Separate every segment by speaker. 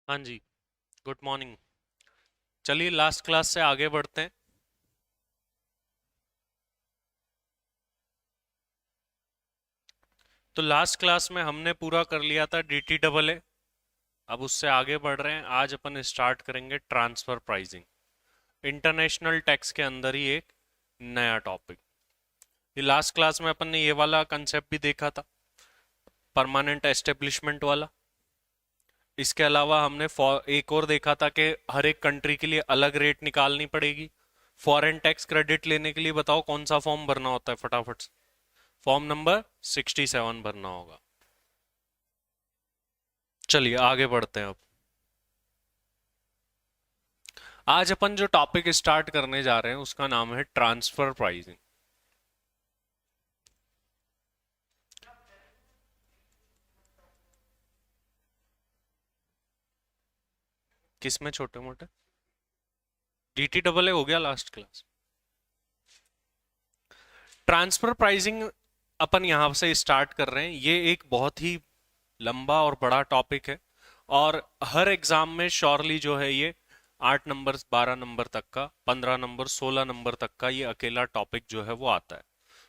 Speaker 1: हाँ जी। Good morning. चलिए लास्ट क्लास से आगे बढ़ते हैं। तो लास्ट क्लास में हमने पूरा कर लिया था डी टी डबल ए। अब उससे आगे बढ़ रहे हैं। आज अपन स्टार्ट करेंगे ट्रांसफर प्राइसिंग। इंटरनेशनल टैक्स के अंदर ही एक नया टॉपिक। ये लास्ट क्लास में अपन ने ये वाला कंसेप्ट भी देखा था, परमानेंट एस्टेब्लिशमेंट वाला। इसके अलावा हमने एक और देखा था कि हर एक कंट्री के लिए अलग रेट निकालनी पड़ेगी। फॉरेन टैक्स क्रेडिट लेने के लिए बताओ कौन सा फॉर्म भरना होता है फटाफट से। फॉर्म नंबर 67 भरना होगा। चलिए आगे बढ़ते हैं अब। आज अपन जो टॉपिक स्टार्ट करने जा रहे हैं उसका नाम है ट्रांसफर प्राइसिंग। किसमें छोटे मोटे? डी टी डबल ए हो गया लास्ट क्लास। ट्रांसफर प्राइसिंग अपन यहां से स्टार्ट कर रहे हैं। ये एक बहुत ही लंबा और बड़ा टॉपिक है और हर एग्जाम में श्योरली जो है ये 8 नंबर 12 नंबर तक का, 15 नंबर 16 नंबर तक का ये अकेला टॉपिक जो है वो आता है।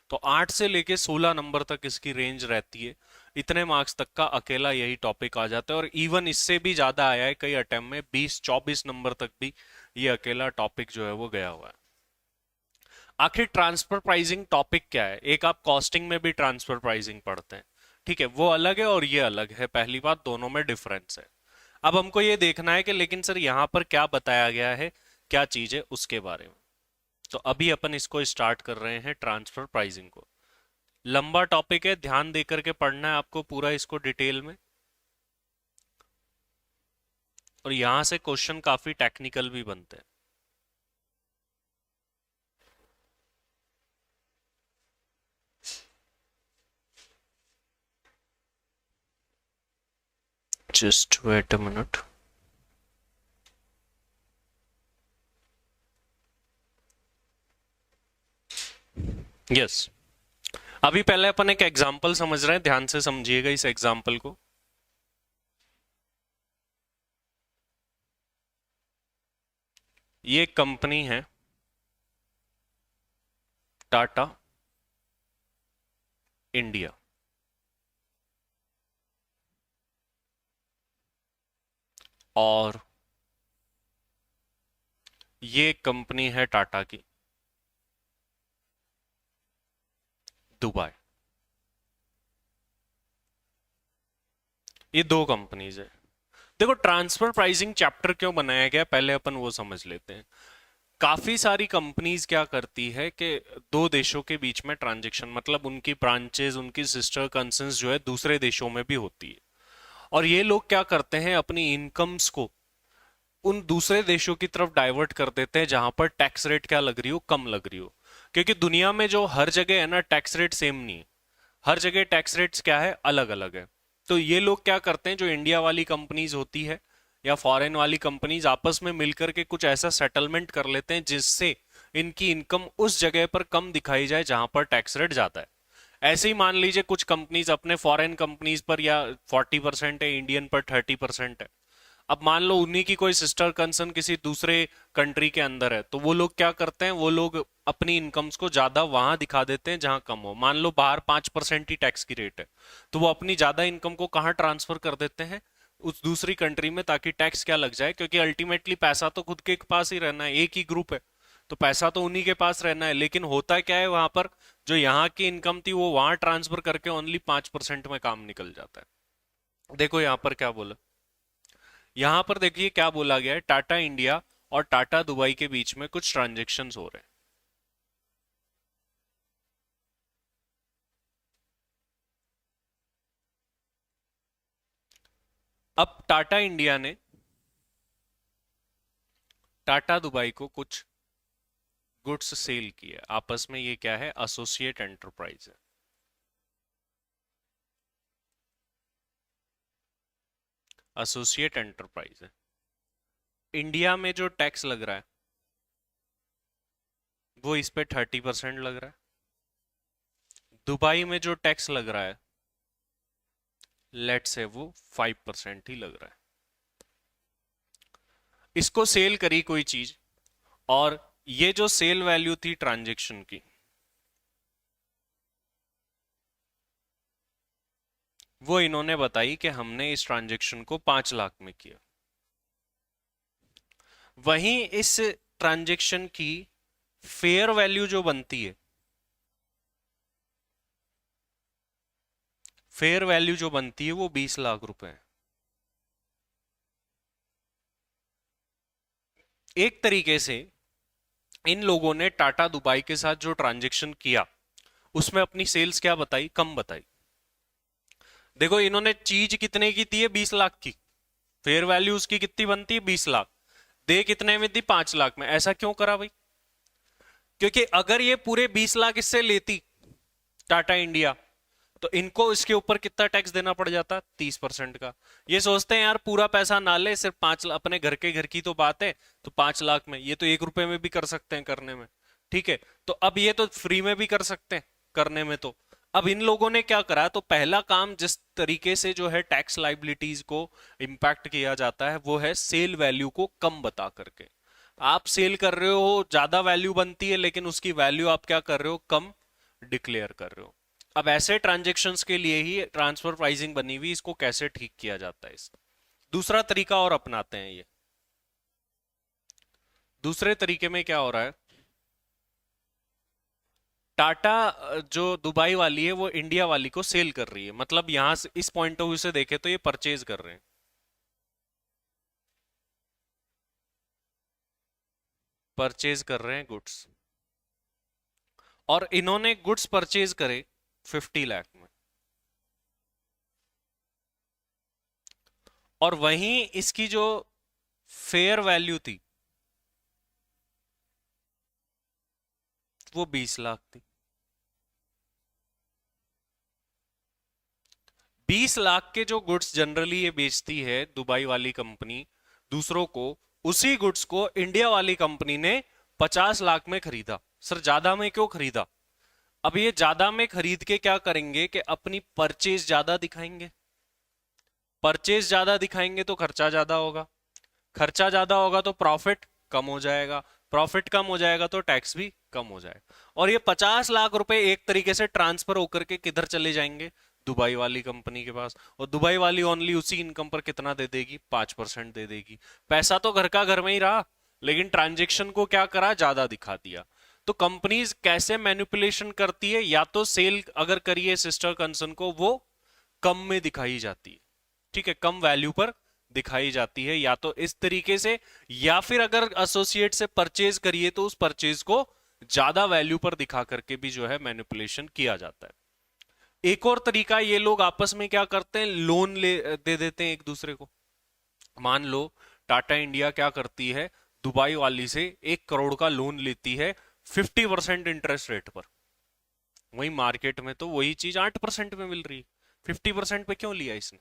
Speaker 1: तो 8 से लेके 16 नंबर तक इसकी रेंज रहती है। इतने मार्क्स तक का अकेला यही टॉपिक आ जाता है और इवन इससे भी ज्यादा आया है कई अटेम्प्ट में, 20 24 नंबर तक भी ये अकेला टॉपिक जो है वो गया हुआ है। आखिर ट्रांसफर प्राइसिंग टॉपिक क्या है? एक आप कॉस्टिंग में भी ट्रांसफर प्राइसिंग पढ़ते हैं, ठीक है, वो अलग है और ये अलग है। पहली बात, दोनों में डिफरेंस है। अब हमको ये देखना है कि लेकिन सर यहाँ पर क्या बताया गया है, क्या चीज है उसके बारे में। तो अभी अपन इसको स्टार्ट कर रहे हैं ट्रांसफर प्राइसिंग को। लंबा टॉपिक है, ध्यान देकर के पढ़ना है आपको पूरा इसको डिटेल में। और यहां से क्वेश्चन काफी टेक्निकल भी बनते हैं। Just wait a minute. Yes. अभी पहले अपन एक एग्जांपल समझ रहे हैं, ध्यान से समझिएगा इस एग्जांपल को। ये एक कंपनी है, टाटा इंडिया। और ये कंपनी है टाटा की, दुबई। ये दो कंपनीज है। देखो, ट्रांसफर प्राइसिंग चैप्टर क्यों बनाया गया पहले अपन वो समझ लेते हैं। काफी सारी कंपनीज क्या करती है कि दो देशों के बीच में ट्रांजैक्शन, मतलब उनकी ब्रांचेस, उनकी सिस्टर कंसर्न्स जो है दूसरे देशों में भी होती है। और ये लोग क्या करते हैं, अपनी इनकम्स को उन दूसरे देशों की तरफ डाइवर्ट कर देते हैं जहां पर टैक्स रेट क्या लग रही हो, कम लग रही हो। क्योंकि दुनिया में जो हर जगह है ना, टैक्स रेट सेम नहीं है। हर जगह टैक्स रेट्स क्या है, अलग अलग है। तो ये लोग क्या करते हैं, जो इंडिया वाली कंपनीज होती है या फॉरेन वाली कंपनीज, आपस में मिलकर के कुछ ऐसा सेटलमेंट कर लेते हैं जिससे इनकी इनकम उस जगह पर कम दिखाई जाए जहां पर टैक्स रेट ज्यादा है। ऐसे ही मान लीजिए कुछ कंपनीज अपने फॉरेन कंपनीज पर या 40% है, इंडियन पर 30% है। अब मान लो उन्हीं की कोई सिस्टर कंसर्न किसी दूसरे कंट्री के अंदर है, तो वो लोग क्या करते हैं, वो लोग अपनी इनकम्स को ज्यादा वहां दिखा देते हैं जहां कम हो। मान लो बाहर 5% ही टैक्स की रेट है, तो वो अपनी ज्यादा इनकम को कहाँ ट्रांसफर कर देते हैं, उस दूसरी कंट्री में, ताकि टैक्स क्या लग जाए। क्योंकि अल्टीमेटली पैसा तो खुद के पास ही रहना है, एक ही ग्रुप है, तो पैसा तो उन्हीं के पास रहना है। लेकिन होता क्या है वहां पर, जो यहाँ की इनकम थी वो वहां ट्रांसफर करके ओनली 5% में काम निकल जाता है। देखो यहाँ पर क्या बोला, यहां पर देखिए क्या बोला गया है, टाटा इंडिया और टाटा दुबई के बीच में कुछ ट्रांजेक्शन्स हो रहे हैं। अब टाटा इंडिया ने टाटा दुबई को कुछ गुड्स सेल किए आपस में। ये क्या है, एसोसिएट एंटरप्राइज है। एसोसिएट एंटरप्राइज है। इंडिया में जो टैक्स लग रहा है वो इस पे 30% लग रहा है। दुबई में जो टैक्स लग रहा है, लेट से वो 5% ही लग रहा है। इसको सेल करी कोई चीज, और ये जो सेल वैल्यू थी ट्रांजेक्शन की, वो इन्होंने बताई कि हमने इस ट्रांजेक्शन को 5 लाख में किया। वहीं इस ट्रांजेक्शन की फेयर वैल्यू जो बनती है, फेयर वैल्यू जो बनती है वो 20 लाख रुपए है। एक तरीके से इन लोगों ने टाटा दुबई के साथ जो ट्रांजेक्शन किया उसमें अपनी सेल्स क्या बताई, कम बताई। देखो इन्होंने चीज कितने की दी है, 20 लाख की। फेयर वैल्यू उसकी कितनी बनती है, 20 लाख। दे कितने में दी, 5 लाख में। ऐसा क्यों करा भाई? क्योंकि अगर ये पूरे 20 लाख इससे लेती टाटा इंडिया, तो इनको इसके ऊपर कितना टैक्स देना पड़ जाता, 30% का। ये सोचते हैं यार पूरा पैसा ना ले, सिर्फ 5 लाख, अपने घर के घर की तो बात है, तो 5 लाख में ये तो 1 रुपए में भी कर सकते हैं करने में। ठीक है, तो अब ये तो फ्री में भी कर सकते हैं करने में। तो अब इन लोगों ने क्या करा, तो पहला काम जिस तरीके से जो है टैक्स लाइबिलिटीज को इंपैक्ट किया जाता है वो है सेल वैल्यू को कम बता करके। आप सेल कर रहे हो, ज्यादा वैल्यू बनती है, लेकिन उसकी वैल्यू आप क्या कर रहे हो, कम डिक्लेयर कर रहे हो। अब ऐसे ट्रांजैक्शंस के लिए ही ट्रांसफर प्राइसिंग बनी हुई, इसको कैसे ठीक किया जाता है इसका दूसरा तरीका और अपनाते हैं ये। दूसरे तरीके में क्या हो रहा है, टाटा जो दुबई वाली है वो इंडिया वाली को सेल कर रही है, मतलब यहां से इस पॉइंट ऑफ व्यू से देखे तो ये परचेज कर रहे हैं, परचेज कर रहे हैं गुड्स। और इन्होंने गुड्स परचेज करे 50 लाख में, और वहीं इसकी जो फेयर वैल्यू थी वो 20 लाख थी। 20 लाख के जो गुड्स जनरली ये बेचती है दुबई वाली कंपनी दूसरों को, उसी गुड्स को इंडिया वाली कंपनी ने 50 लाख में खरीदा। सर ज्यादा में क्यों खरीदा? अब ये ज्यादा में खरीद के क्या करेंगे कि अपनी परचेज ज्यादा दिखाएंगे। परचेज ज्यादा दिखाएंगे तो खर्चा ज्यादा होगा, खर्चा ज्यादा होगा तो प्रॉफिट कम हो जाएगा, प्रॉफिट कम हो जाएगा तो टैक्स भी कम हो जाएगा। और ये 50 लाख रुपए एक तरीके से ट्रांसफर होकर के किधर चले जाएंगे, दुबई वाली कंपनी के पास। और दुबई वाली ओनली उसी इनकम पर कितना दे देगी, 5% दे देगी। पैसा तो घर का घर में ही रहा, लेकिन ट्रांजेक्शन को क्या करा, ज्यादा दिखा दिया। तो कंपनीज कैसे मैनिपुलेशन करती है, या तो सेल अगर करिए सिस्टर कंसर्न को, वो कम में दिखाई जाती है, ठीक है, कम वैल्यू पर दिखाई जाती है, या तो इस तरीके से, या फिर अगर एसोसिएट से परचेज करिए तो उस परचेज को ज्यादा वैल्यू पर दिखा करके भी जो है मैनिपुलेशन किया जाता है। एक और तरीका, ये लोग आपस में क्या करते हैं, लोन ले दे देते हैं एक दूसरे को। मान लो टाटा इंडिया क्या करती है, दुबई वाली से 1 करोड़ का लोन लेती है 50% इंटरेस्ट रेट पर। वही मार्केट में तो वही चीज 8% में मिल रही है, 50% पे क्यों लिया इसने?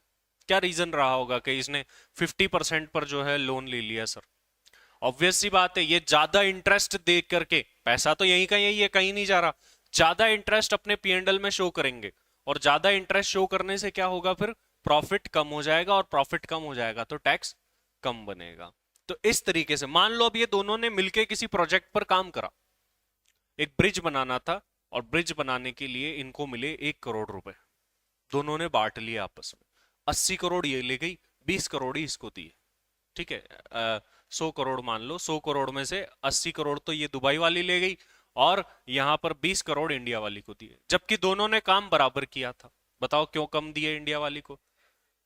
Speaker 1: क्या रीजन रहा होगा कि इसने 50% पर जो है लोन ले लिया? सर ऑब्वियस सी बात है, ये ज्यादा इंटरेस्ट दे करके, पैसा तो यही का यही है, कहीं नहीं जा रहा, ज्यादा इंटरेस्ट अपने पीएनएल में शो करेंगे, और ज्यादा इंटरेस्ट शो करने से क्या होगा, फिर प्रॉफिट कम हो जाएगा, और प्रॉफिट कम हो जाएगा तो टैक्स कम बनेगा। तो इस तरीके से मान लो अब ये दोनों ने मिलकर किसी प्रोजेक्ट पर काम करा, एक ब्रिज बनाना था, और ब्रिज बनाने के लिए इनको मिले 1 करोड़ रुपए, दोनों ने बांट लिए आपस में। 80 करोड़ ये ले गई, 20 करोड़ ही इसको दिए, ठीक है। 100 करोड़ मान लो, 100 करोड़ में से 80 करोड़ तो ये दुबई वाली ले गई, और यहां पर 20 करोड़ इंडिया वाली को दिए, जबकि दोनों ने काम बराबर किया था। बताओ क्यों कम दिए इंडिया वाली को?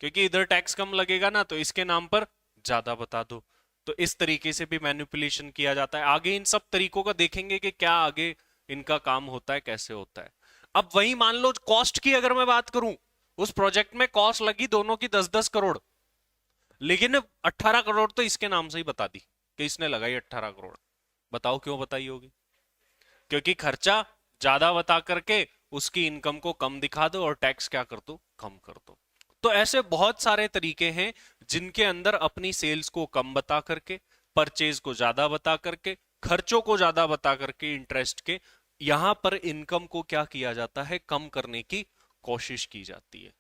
Speaker 1: क्योंकि इधर टैक्स कम लगेगा ना, तो इसके नाम पर ज्यादा बता दो। तो इस तरीके से भी मैनिपुलेशन किया जाता है। आगे इन सब तरीकों का देखेंगे कि क्या आगे इनका काम होता है, कैसे होता है। अब वही मान लो कॉस्ट की अगर मैं बात करूं, उस प्रोजेक्ट में कॉस्ट लगी दोनों की 10-10 करोड़, लेकिन 18 करोड़ तो इसके नाम से ही बता दी कि इसने लगाई 18 करोड़। बताओ क्यों बताई होगी? क्योंकि खर्चा ज्यादा बता करके उसकी इनकम को कम दिखा दो, और टैक्स क्या कर दो, कम कर दो। तो ऐसे बहुत सारे तरीके हैं जिनके अंदर अपनी सेल्स को कम बता करके, परचेज को ज्यादा बता करके, खर्चों को ज्यादा बता करके, इंटरेस्ट के, यहां पर इनकम को क्या किया जाता है, कम करने की कोशिश की जाती है।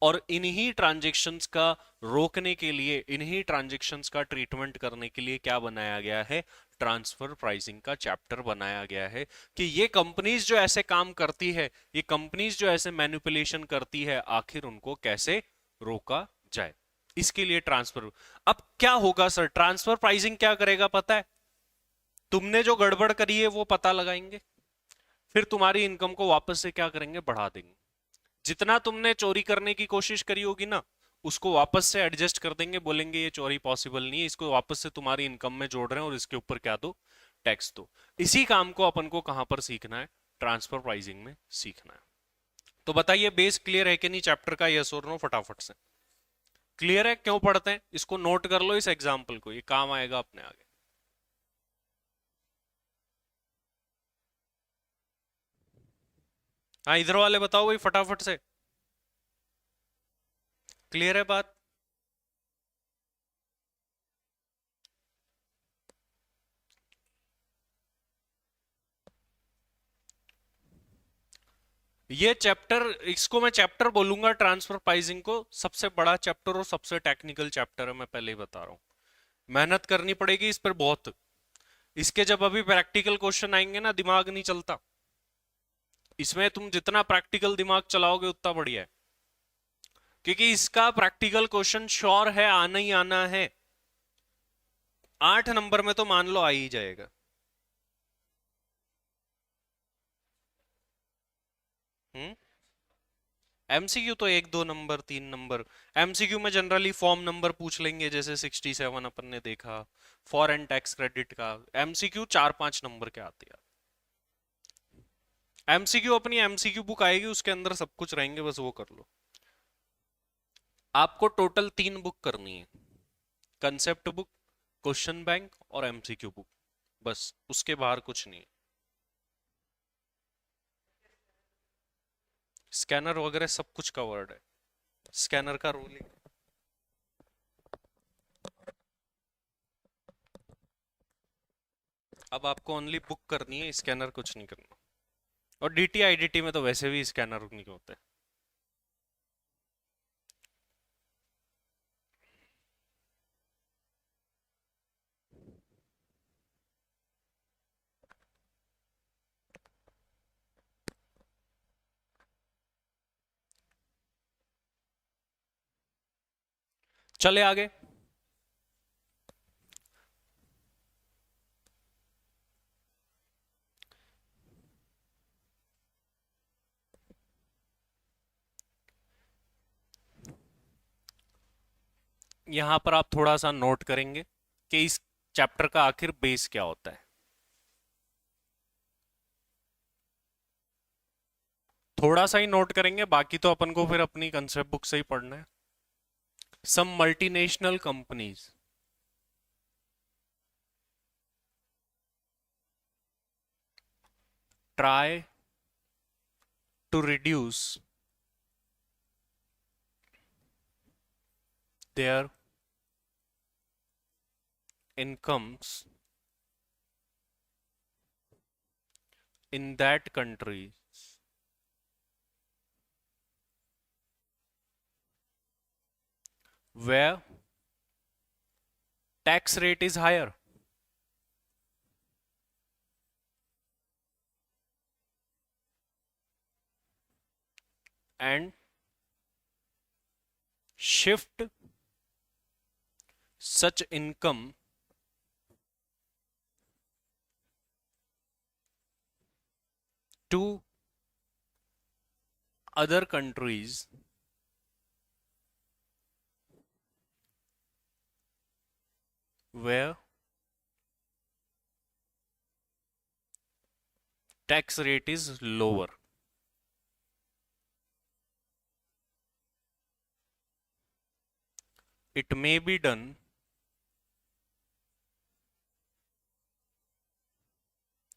Speaker 1: और इन्हीं ट्रांजैक्शंस का रोकने के लिए, इन्हीं ट्रांजैक्शंस का ट्रीटमेंट करने के लिए क्या बनाया गया है, ट्रांसफर प्राइसिंग का चैप्टर बनाया गया है कि ये कंपनीज जो ऐसे काम करती है, ये कंपनीज जो ऐसे मैनिपुलेशन करती है, आखिर उनको कैसे रोका जाए, इसके लिए ट्रांसफर। अब क्या होगा सर, ट्रांसफर प्राइसिंग क्या करेगा पता है, तुमने जो गड़बड़ करी है वो पता लगाएंगे, फिर तुम्हारी इनकम को वापस से क्या करेंगे, बढ़ा देंगे। जितना तुमने चोरी करने की कोशिश करी होगी ना, उसको वापस से एडजस्ट कर देंगे, बोलेंगे ये चोरी पॉसिबल नहीं है, इसको वापस से तुम्हारी इनकम में जोड़ रहे हैं और इसके ऊपर क्या दो, टैक्स दो। इसी काम को अपन को कहां पर सीखना है, ट्रांसफर प्राइसिंग में सीखना है। तो बताइए बेस क्लियर है कि नहीं चैप्टर का, यस और नो फटाफट से। क्लियर है, क्यों पढ़ते हैं इसको, नोट कर लो इस एग्जाम्पल को, ये काम आएगा अपने आगे। हाँ इधर वाले बताओ भाई फटाफट से, क्लियर है बात। ये चैप्टर, इसको मैं चैप्टर बोलूंगा ट्रांसफर प्राइसिंग को, सबसे बड़ा चैप्टर और सबसे टेक्निकल चैप्टर है, मैं पहले ही बता रहा हूँ। मेहनत करनी पड़ेगी इस पर बहुत, इसके जब अभी प्रैक्टिकल क्वेश्चन आएंगे ना, दिमाग नहीं चलता इसमें, तुम जितना प्रैक्टिकल दिमाग चलाओगे उतना बढ़िया है, क्योंकि इसका प्रैक्टिकल क्वेश्चन श्योर है आना ही आना है, 8 नंबर में तो मान लो आ ही जाएगा। हम्म। एमसीक्यू तो 1 2 नंबर 3 नंबर, एमसीक्यू में जनरली फॉर्म नंबर पूछ लेंगे, जैसे 67 अपन ने देखा फॉरेन टैक्स क्रेडिट का, एमसीक्यू 4 5 नंबर के आते हैं। एमसीक्यू अपनी एमसीक्यू बुक आएगी, उसके अंदर सब कुछ रहेंगे, बस वो कर लो। आपको टोटल 3 बुक करनी है, कंसेप्ट बुक, क्वेश्चन बैंक और एमसीक्यू बुक, बस उसके बाहर कुछ नहीं है। स्कैनर वगैरह सब कुछ कवर्ड है, स्कैनर का रोल ही। अब आपको ओनली बुक करनी है, स्कैनर कुछ नहीं करना, और डीटी आईडीटी में तो वैसे भी स्कैनर नहीं होते। चले आगे। यहां पर आप थोड़ा सा नोट करेंगे कि इस चैप्टर का आखिर बेस क्या होता है, थोड़ा सा ही नोट करेंगे, बाकी तो अपन को फिर अपनी कंसेप्ट बुक से ही पढ़ना है। Some multinational companies try to reduce their incomes in that country where tax rate is higher and shift such income to other countries where tax rate is lower. It may be done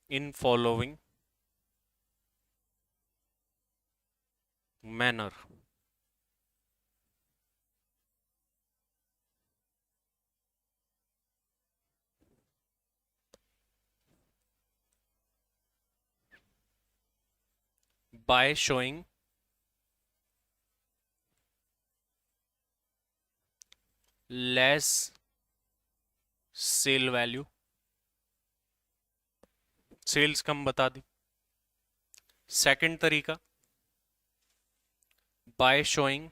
Speaker 1: in following manner. By showing less sale value, sales कम बता दी। Second तरीका, by showing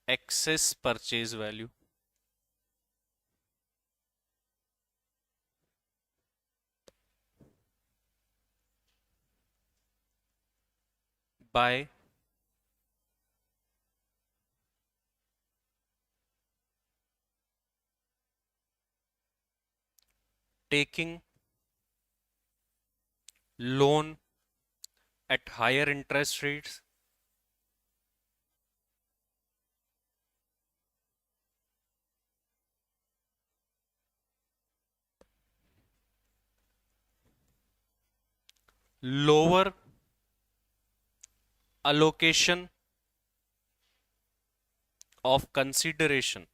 Speaker 1: excess purchase value. By taking loan at higher interest rates, lower allocation of consideration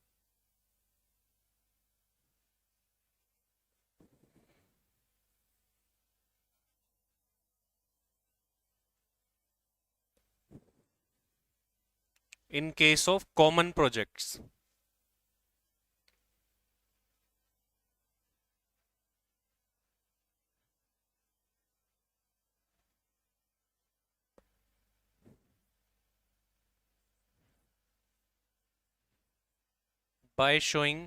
Speaker 1: in case of common projects. By showing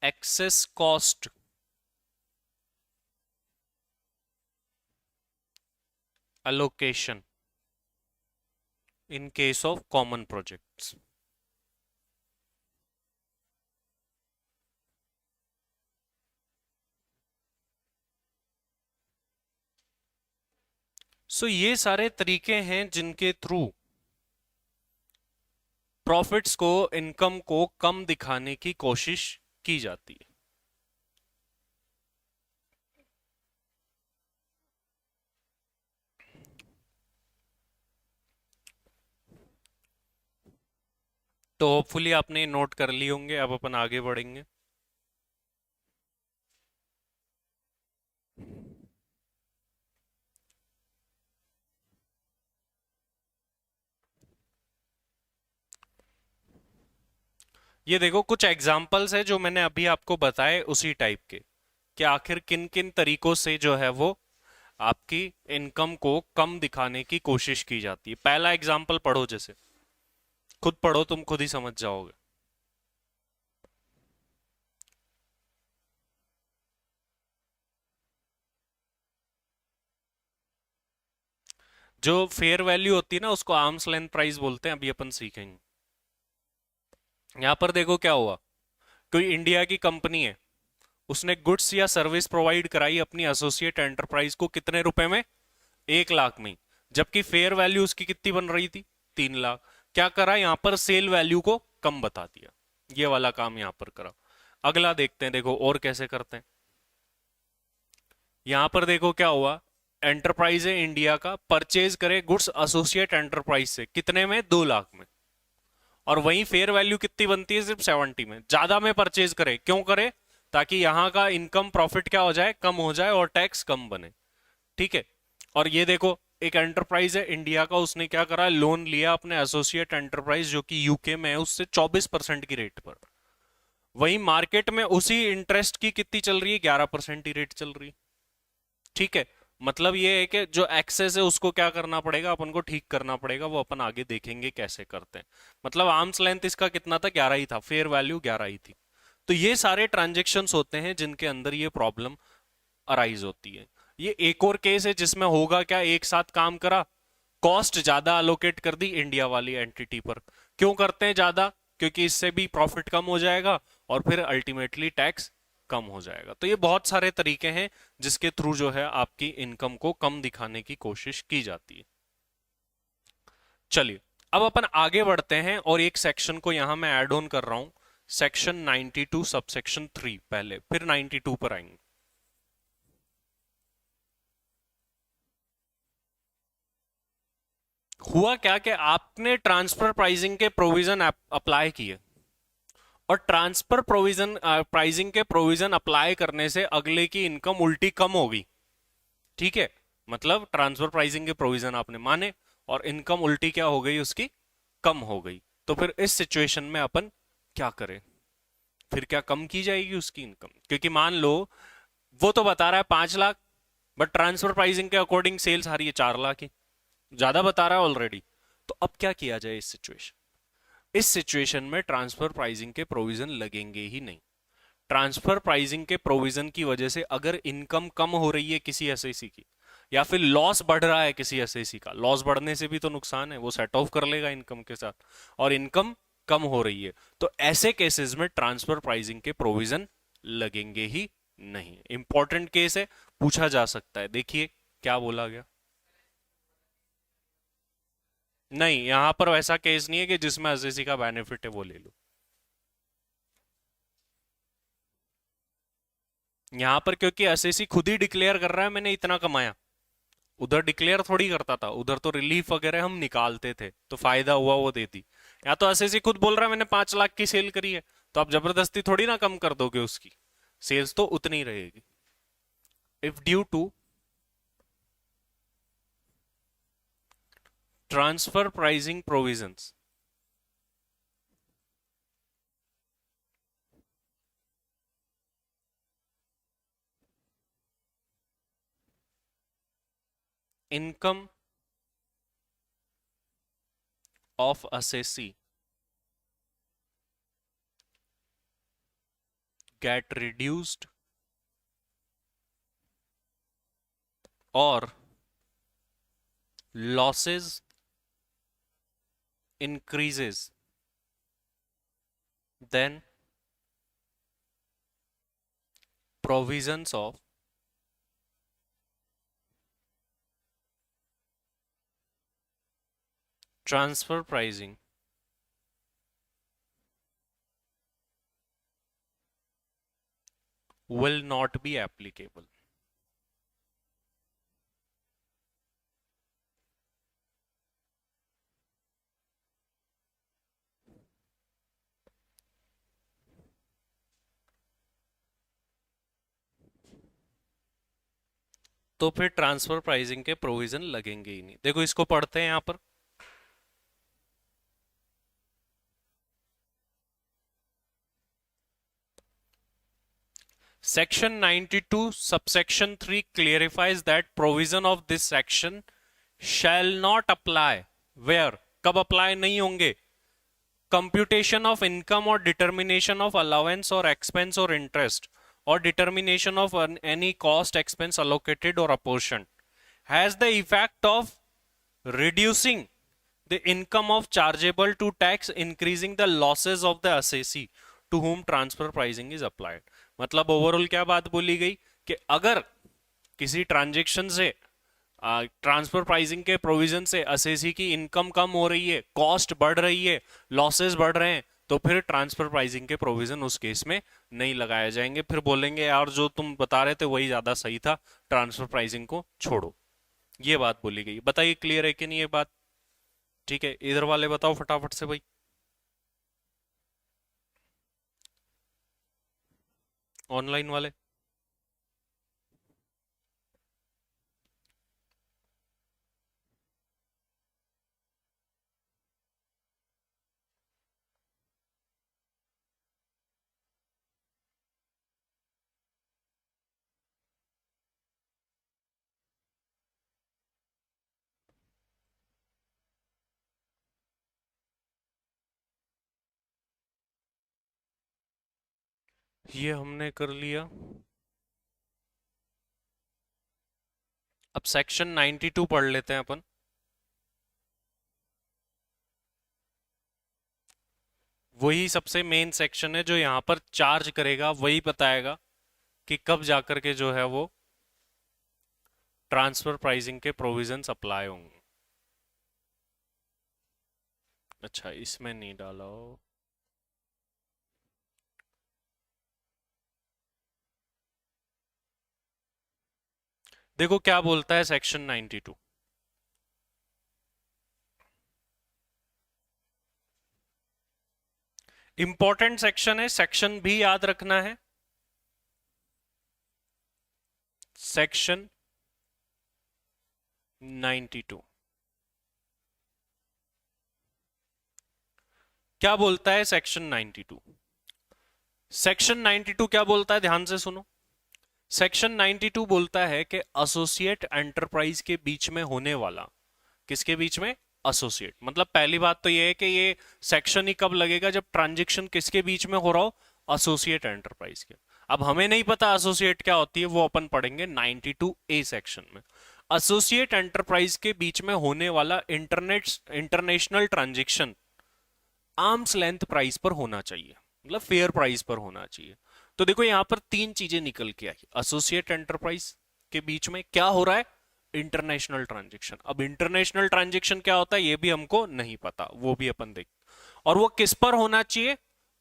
Speaker 1: excess cost allocation in case of common projects. सो ये सारे तरीके हैं जिनके through profits को, income को कम दिखाने की कोशिश की जाती है। तो होपफुली आपने नोट कर लिए होंगे। अब अपन आगे बढ़ेंगे। ये देखो कुछ एग्जाम्पल्स है जो मैंने अभी आपको बताए उसी टाइप के, कि आखिर किन किन तरीकों से जो है वो आपकी इनकम को कम दिखाने की कोशिश की जाती है। पहला एग्जाम्पल पढ़ो, जैसे खुद पढ़ो, तुम खुद ही समझ जाओगे। जो फेयर वैल्यू होती है ना, उसको आर्म्स लेंथ प्राइस बोलते हैं, अभी अपन सीखेंगे। यहां पर देखो क्या हुआ, कोई इंडिया की कंपनी है, उसने गुड्स या सर्विस प्रोवाइड कराई अपनी एसोसिएट एंटरप्राइज को, कितने रुपए में? 1 लाख में। जबकि फेयर वैल्यू उसकी कितनी बन रही थी? 3 लाख। क्या करा यहां पर? सेल वैल्यू को कम बता दिया। ये वाला काम यहां पर करा। अगला देखते हैं, देखो और कैसे करते हैं। यहां पर देखो क्या हुआ, एंटरप्राइज है इंडिया का, परचेज करे गुड्स एसोसिएट एंटरप्राइज से, कितने में? 2 लाख में। और वहीं फेयर वैल्यू कितनी बनती है? सिर्फ 70 में। ज्यादा में परचेज करे, क्यों करे? ताकि यहां का इनकम प्रॉफिट क्या हो जाए? कम हो जाए और टैक्स कम बने। ठीक है। और ये देखो, एक एंटरप्राइज है इंडिया का, उसने क्या करा? लोन लिया अपने एसोसिएट एंटरप्राइज जो कि यूके में है, उससे 24% की रेट पर। वहीं मार्केट में उसी इंटरेस्ट की कितनी चल रही है? 11% की रेट चल रही है। ठीक है। मतलब ये है कि जो एक्सेस है उसको क्या करना पड़ेगा? अपन को ठीक करना पड़ेगा। वो अपन आगे देखेंगे कैसे करते हैं। मतलब आर्म्स लेंथ इसका कितना था? 11 ही था, फेयर वैल्यू 11 ही थी। तो ये सारे ट्रांजेक्शन्स होते हैं जिनके अंदर ये प्रॉब्लम अराइज होती है। ये एक और केस है जिसमें होगा क्या, एक साथ काम करा, कॉस्ट ज्यादा अलोकेट कर दी इंडिया वाली एंटिटी पर। क्यों करते हैं ज्यादा? क्योंकि इससे भी प्रॉफिट कम हो जाएगा और फिर अल्टीमेटली टैक्स कम हो जाएगा। तो ये बहुत सारे तरीके हैं जिसके थ्रू जो है आपकी इनकम को कम दिखाने की कोशिश की जाती है। चलिए अब अपन आगे बढ़ते हैं और एक सेक्शन को यहां मैं ऐड ऑन कर रहा हूं, सेक्शन 92 सबसेक्शन 3, पहले फिर 92 पर आएंगे। हुआ क्या कि आपने ट्रांसफर प्राइसिंग के प्रोविजन अप्लाई किए, और ट्रांसफर प्रोविजन प्राइसिंग के प्रोविजन अप्लाई करने से अगले की इनकम उल्टी कम होगी। ठीक है, मतलब ट्रांसफर प्राइसिंग के प्रोविजन आपने माने, और इनकम उल्टी क्या हो गई उसकी, कम हो गई। तो फिर इस सिचुएशन में अपन क्या करें, फिर क्या कम की जाएगी उसकी इनकम? क्योंकि मान लो वो तो बता रहा है 5 लाख, बट ट्रांसफर प्राइसिंग के अकॉर्डिंग सेल्स आ रही है 4 लाख ही, ज्यादा बता रहा है ऑलरेडी। तो अब क्या किया जाए इस सिचुएशन में ट्रांसफर प्राइसिंग के प्रोविजन लगेंगे ही नहीं। ट्रांसफर प्राइसिंग के प्रोविजन की वजह से अगर इनकम कम हो रही है किसी एसएसी की, या फिर लॉस बढ़ रहा है किसी एसएसी का, लॉस बढ़ने से भी तो नुकसान है, वो सेट ऑफ कर लेगा इनकम के साथ, और इनकम कम हो रही है, तो ऐसे केसेस में ट्रांसफर प्राइसिंग के प्रोविजन लगेंगे ही नहीं। इंपॉर्टेंट केस है, पूछा जा सकता है। देखिए क्या बोला गया। नहीं, यहां पर वैसा केस नहीं है कि जिसमें एसएसी का बेनिफिट है वो ले लो। यहां पर क्योंकि एसएसी खुद ही डिक्लेयर कर रहा है मैंने इतना कमाया, उधर डिक्लेयर थोड़ी करता था, उधर तो रिलीफ वगैरह हम निकालते थे, तो फायदा हुआ वो देती। या तो एसएसी खुद बोल रहा है मैंने 5 लाख की सेल करी है, तो आप जबरदस्ती थोड़ी ना कम कर दोगे उसकी, सेल्स तो उतनी रहेगी। If due to transfer pricing provisions, income of assessee get reduced or losses increases, then provisions of transfer pricing will not be applicable। तो फिर ट्रांसफर प्राइसिंग के प्रोविजन लगेंगे ही नहीं। देखो इसको पढ़ते हैं यहां पर। Section 92 subsection 3 clarifies that provision of this section shall not apply where, कब अप्लाई नहीं होंगे, computation of income or determination of allowance or expense or interest or determination of any cost expense allocated or apportion has the effect of reducing the income of chargeable to tax, increasing the losses of the assessee to whom transfer pricing is applied। मतलब overall क्या बात बोली गई कि अगर किसी transaction से transfer pricing के प्रोविजन से असेसी की इनकम कम हो रही है, कॉस्ट बढ़ रही है, लॉसेस बढ़ रहे हैं, तो फिर ट्रांसफर प्राइसिंग के प्रोविजन उस केस में नहीं लगाए जाएंगे। फिर बोलेंगे यार जो तुम बता रहे थे वही ज्यादा सही था, ट्रांसफर प्राइसिंग को छोड़ो। ये बात बोली गई। बताइए क्लियर है कि नहीं ये बात? ठीक है, इधर वाले बताओ फटाफट से भाई, ऑनलाइन वाले। ये हमने कर लिया। अब सेक्शन 92 पढ़ लेते हैं अपन। वही सबसे मेन सेक्शन है जो यहां पर चार्ज करेगा, वही बताएगा कि कब जाकर के जो है वो ट्रांसफर प्राइसिंग के प्रोविजंस अप्लाई होंगे। अच्छा, इसमें नहीं डाला हो। देखो क्या बोलता है सेक्शन 92। इंपॉर्टेंट सेक्शन है, सेक्शन भी याद रखना है। सेक्शन 92 क्या बोलता है सेक्शन 92? सेक्शन 92 क्या बोलता है, ध्यान से सुनो। सेक्शन 92 बोलता है कि एसोसिएट एंटरप्राइज के बीच में होने वाला, किसके बीच में? एसोसिएट। मतलब पहली बात तो ये है कि ये सेक्शन ही कब लगेगा, जब ट्रांजेक्शन किसके बीच में हो रहा हो? एसोसिएट एंटरप्राइज के। अब हमें नहीं पता एसोसिएट क्या होती है, वो अपन पढ़ेंगे 92A सेक्शन में। एसोसिएट एंटरप्राइज के बीच में होने वाला international transaction arms length price पर होना चाहिए, मतलब फेयर प्राइस पर होना चाहिए। तो देखो यहां पर तीन चीजें निकल के आई। एसोसिएट एंटरप्राइज के बीच में क्या हो रहा है? International transaction. अब इंटरनेशनल ट्रांजेक्शन क्या होता है ये भी हमको नहीं पता, वो भी अपन देख। और वो किस पर होना चाहिए?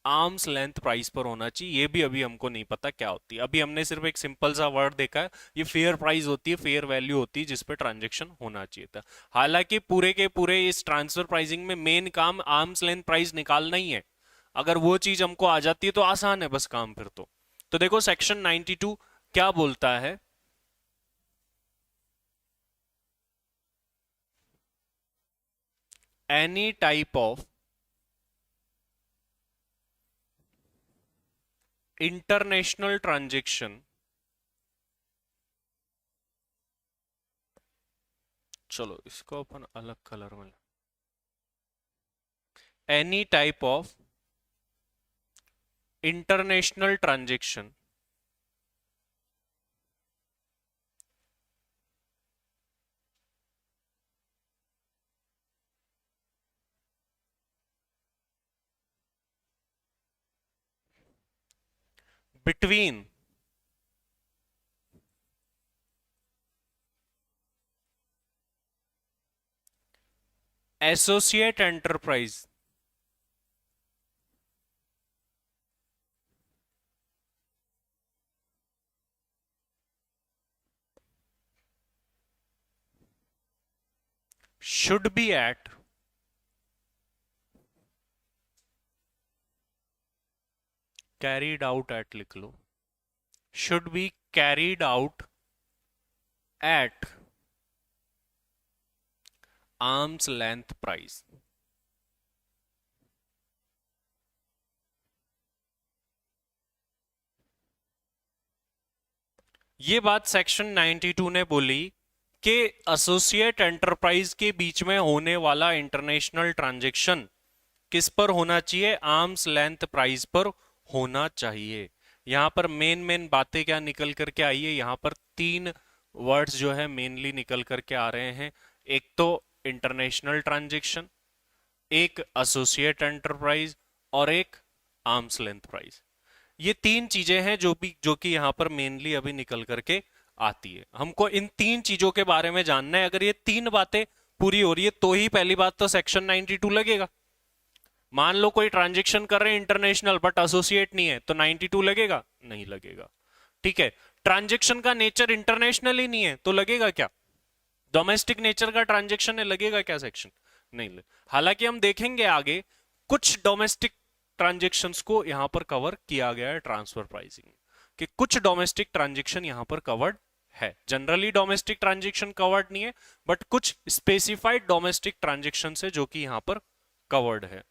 Speaker 1: आर्म्स लेंथ प्राइस पर होना चाहिए, ये भी अभी हमको नहीं पता क्या होती है। अभी हमने सिर्फ एक सिंपल सा वर्ड देखा है, ये फेयर प्राइस होती है, फेयर वैल्यू होती है जिस पे ट्रांजेक्शन होना चाहिए था। हालांकि पूरे के पूरे इस ट्रांसफर प्राइसिंग में मेन काम आर्म्स लेंथ प्राइस निकालना ही है। अगर वो चीज हमको आ जाती है तो आसान है बस काम फिर तो देखो सेक्शन 92 क्या बोलता है? Any type of international transaction, चलो इसको अपन अलग कलर में, any type of international transaction between associate enterprise should be at carried out at लिख लो, should be carried out at arm's length price। ये बात सेक्शन 92 ने बोली कि एसोसिएट एंटरप्राइज के बीच में होने वाला इंटरनेशनल ट्रांजैक्शन किस पर होना चाहिए? आर्म्स लेंथ प्राइस पर होना चाहिए। यहां पर मेन मेन बातें क्या निकल करके आई है? यहां पर तीन वर्ड्स जो है मेनली निकल करके आ रहे हैं। एक तो इंटरनेशनल ट्रांजैक्शन, एक एसोसिएट एंटरप्राइज और एक आर्म्स लेंथ प्राइस। ये तीन चीजें हैं जो कि यहां पर मेनली अभी निकल करके आती है। हमको इन तीन चीजों के बारे में जानना है। अगर ये तीन बातें पूरी हो रही है तो ही पहली बात तो सेक्शन 92 लगेगा। मान लो कोई ट्रांजेक्शन कर रहे हैं इंटरनेशनल बट एसोसिएट नहीं है तो 92 लगेगा? नहीं लगेगा। ठीक है, ट्रांजेक्शन का नेचर इंटरनेशनल ही नहीं है तो लगेगा क्या? डोमेस्टिक नेचर का ट्रांजेक्शन है, लगेगा क्या सेक्शन? नहीं लग। हालांकि हम देखेंगे आगे कुछ डोमेस्टिक ट्रांजेक्शन्स को यहां पर कवर किया गया है ट्रांसफर प्राइसिंग, कि कुछ डोमेस्टिक ट्रांजेक्शन यहां पर कवर्ड है। जनरली डोमेस्टिक ट्रांजेक्शन कवर्ड नहीं है बट कुछ स्पेसिफाइड डोमेस्टिक ट्रांजेक्शन है जो कि यहां पर कवर्ड है।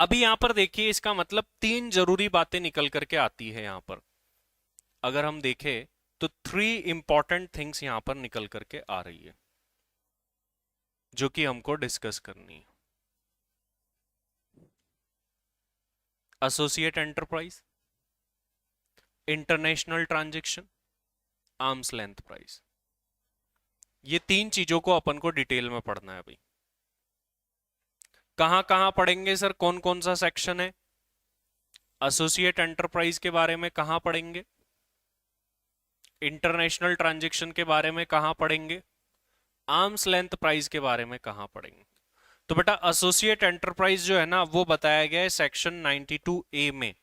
Speaker 1: अभी यहां पर देखिए इसका मतलब तीन जरूरी बातें निकल करके आती है यहां पर। अगर हम देखें तो थ्री इंपॉर्टेंट थिंग्स यहां पर निकल करके आ रही है जो कि हमको डिस्कस करनी है। Associate enterprise, international transaction, arms length price. ये तीन चीजों को अपन को डिटेल में पढ़ना है भाई। कहां कहां पढ़ेंगे सर, कौन कौन सा सेक्शन है? एसोसिएट एंटरप्राइज के बारे में कहां पढ़ेंगे? इंटरनेशनल ट्रांजैक्शन के बारे में कहां पढ़ेंगे? आर्म्स लेंथ प्राइस के बारे में कहां पढ़ेंगे? तो बेटा एसोसिएट एंटरप्राइज जो है ना वो बताया गया है सेक्शन 92A में।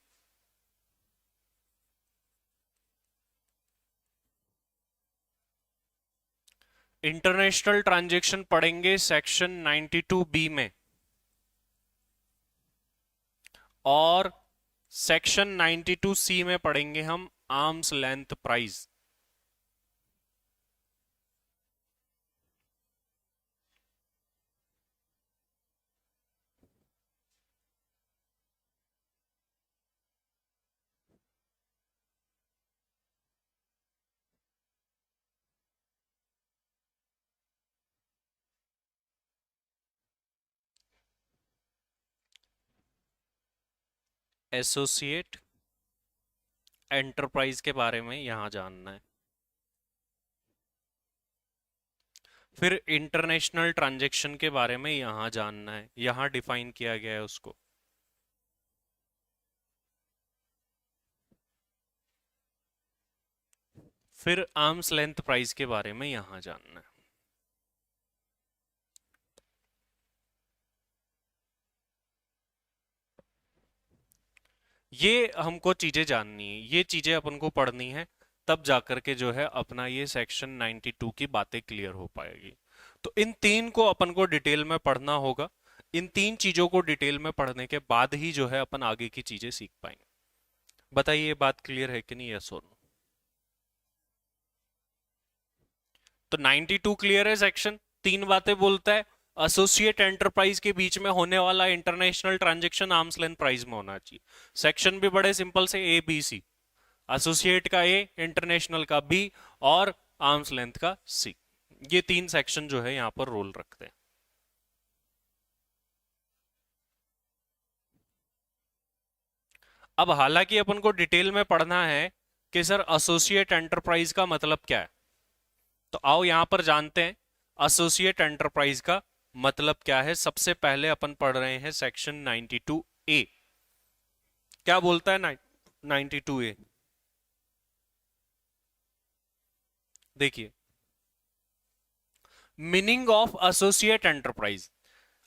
Speaker 1: इंटरनेशनल ट्रांजैक्शन पढ़ेंगे सेक्शन 92B में, और सेक्शन 92C में पढ़ेंगे हम arms length price. Associate enterprise के बारे में यहां जानना है। फिर इंटरनेशनल ट्रांजैक्शन के बारे में यहां जानना है, यहां डिफाइन किया गया है उसको। फिर आर्म्स लेंथ प्राइस के बारे में यहां जानना है। ये हमको चीजें जाननी है, ये चीजें अपन को पढ़नी है, तब जाकर के जो है अपना ये सेक्शन 92 की बातें क्लियर हो पाएगी। तो इन तीन को अपन को डिटेल में पढ़ना होगा। इन तीन चीजों को डिटेल में पढ़ने के बाद ही जो है अपन आगे की चीजें सीख पाएंगे। बताइए ये बात क्लियर है कि नहीं, यस और नो? तो 92 क्लियर है सेक्शन, तीन बातें बोलता है। एसोसिएट एंटरप्राइज के बीच में होने वाला international transaction arms length price में होना चाहिए। सेक्शन भी बड़े सिंपल से ए बी सी, एसोसिएट का ए, इंटरनेशनल का बी और आर्म्स लेंथ का सी। ये तीन सेक्शन जो है यहां पर रोल रखते हैं। अब हालांकि अपन को डिटेल में पढ़ना है कि सर एसोसिएट एंटरप्राइज का मतलब क्या है, तो आओ यहां पर जानते हैं एसोसिएट एंटरप्राइज का मतलब क्या है। सबसे पहले अपन पढ़ रहे हैं सेक्शन 92 ए। क्या बोलता है 92 ए? देखिए, meaning of associate enterprise.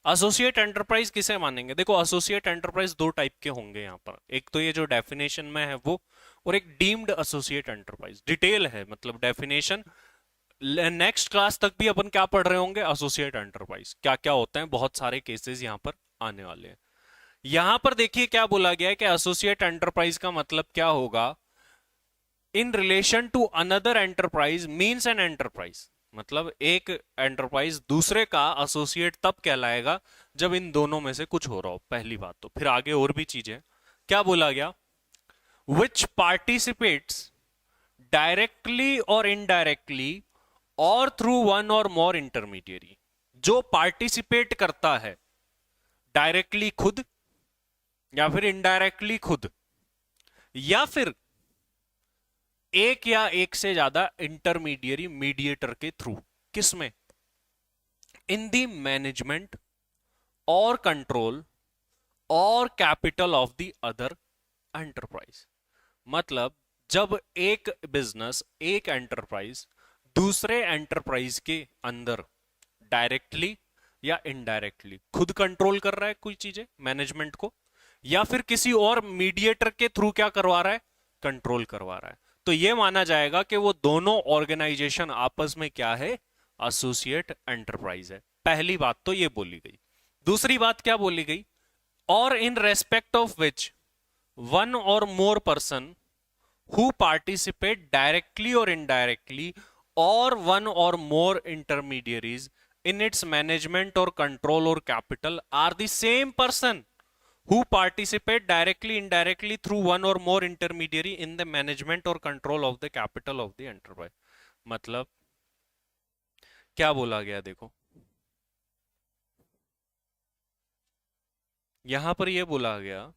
Speaker 1: Associate enterprise किसे मानेंगे? देखो, एसोसिएट एंटरप्राइज दो टाइप के होंगे यहां पर, एक तो ये जो डेफिनेशन में है वो, और एक डीम्ड एसोसिएट एंटरप्राइज। डिटेल है मतलब डेफिनेशन, नेक्स्ट क्लास तक भी अपन क्या पढ़ रहे होंगे, एसोसिएट एंटरप्राइज क्या क्या होते हैं, बहुत सारे केसेस यहां पर आने वाले हैं। यहां पर देखिए क्या बोला गया है कि एसोसिएट एंटरप्राइज का मतलब क्या होगा, in relation to another enterprise means an enterprise. मतलब एक एंटरप्राइज दूसरे का एसोसिएट तब कहलाएगा जब इन दोनों में से कुछ हो रहा हो, पहली बात। तो फिर आगे और भी चीजें, क्या बोला गया, विच participates directly or indirectly or through one or more intermediary. जो पार्टिसिपेट करता है डायरेक्टली खुद, या फिर इनडायरेक्टली खुद, या फिर एक या एक से ज्यादा इंटरमीडियरी मीडिएटर के थ्रू। किसमें? इन द मैनेजमेंट और कंट्रोल और capital of the other enterprise. मतलब जब एक बिजनेस, एक एंटरप्राइज दूसरे एंटरप्राइज के अंदर डायरेक्टली या इनडायरेक्टली खुद कंट्रोल कर रहा है कोई चीजें, मैनेजमेंट को, या फिर किसी और मीडिएटर के थ्रू क्या करवा रहा है, कंट्रोल करवा रहा है, तो यह माना जाएगा कि वो दोनों ऑर्गेनाइजेशन आपस में क्या है, एसोसिएट एंटरप्राइज है। पहली बात तो ये बोली गई। दूसरी बात क्या बोली गई, or in respect of which one or more person who participate directly or indirectly or one or more intermediaries in its management or control or capital are the same person who participate directly indirectly through one or more intermediary in the management or control of the capital of the enterprise। मतलब क्या बोला गया, देखो यहां पर यह बोला गया,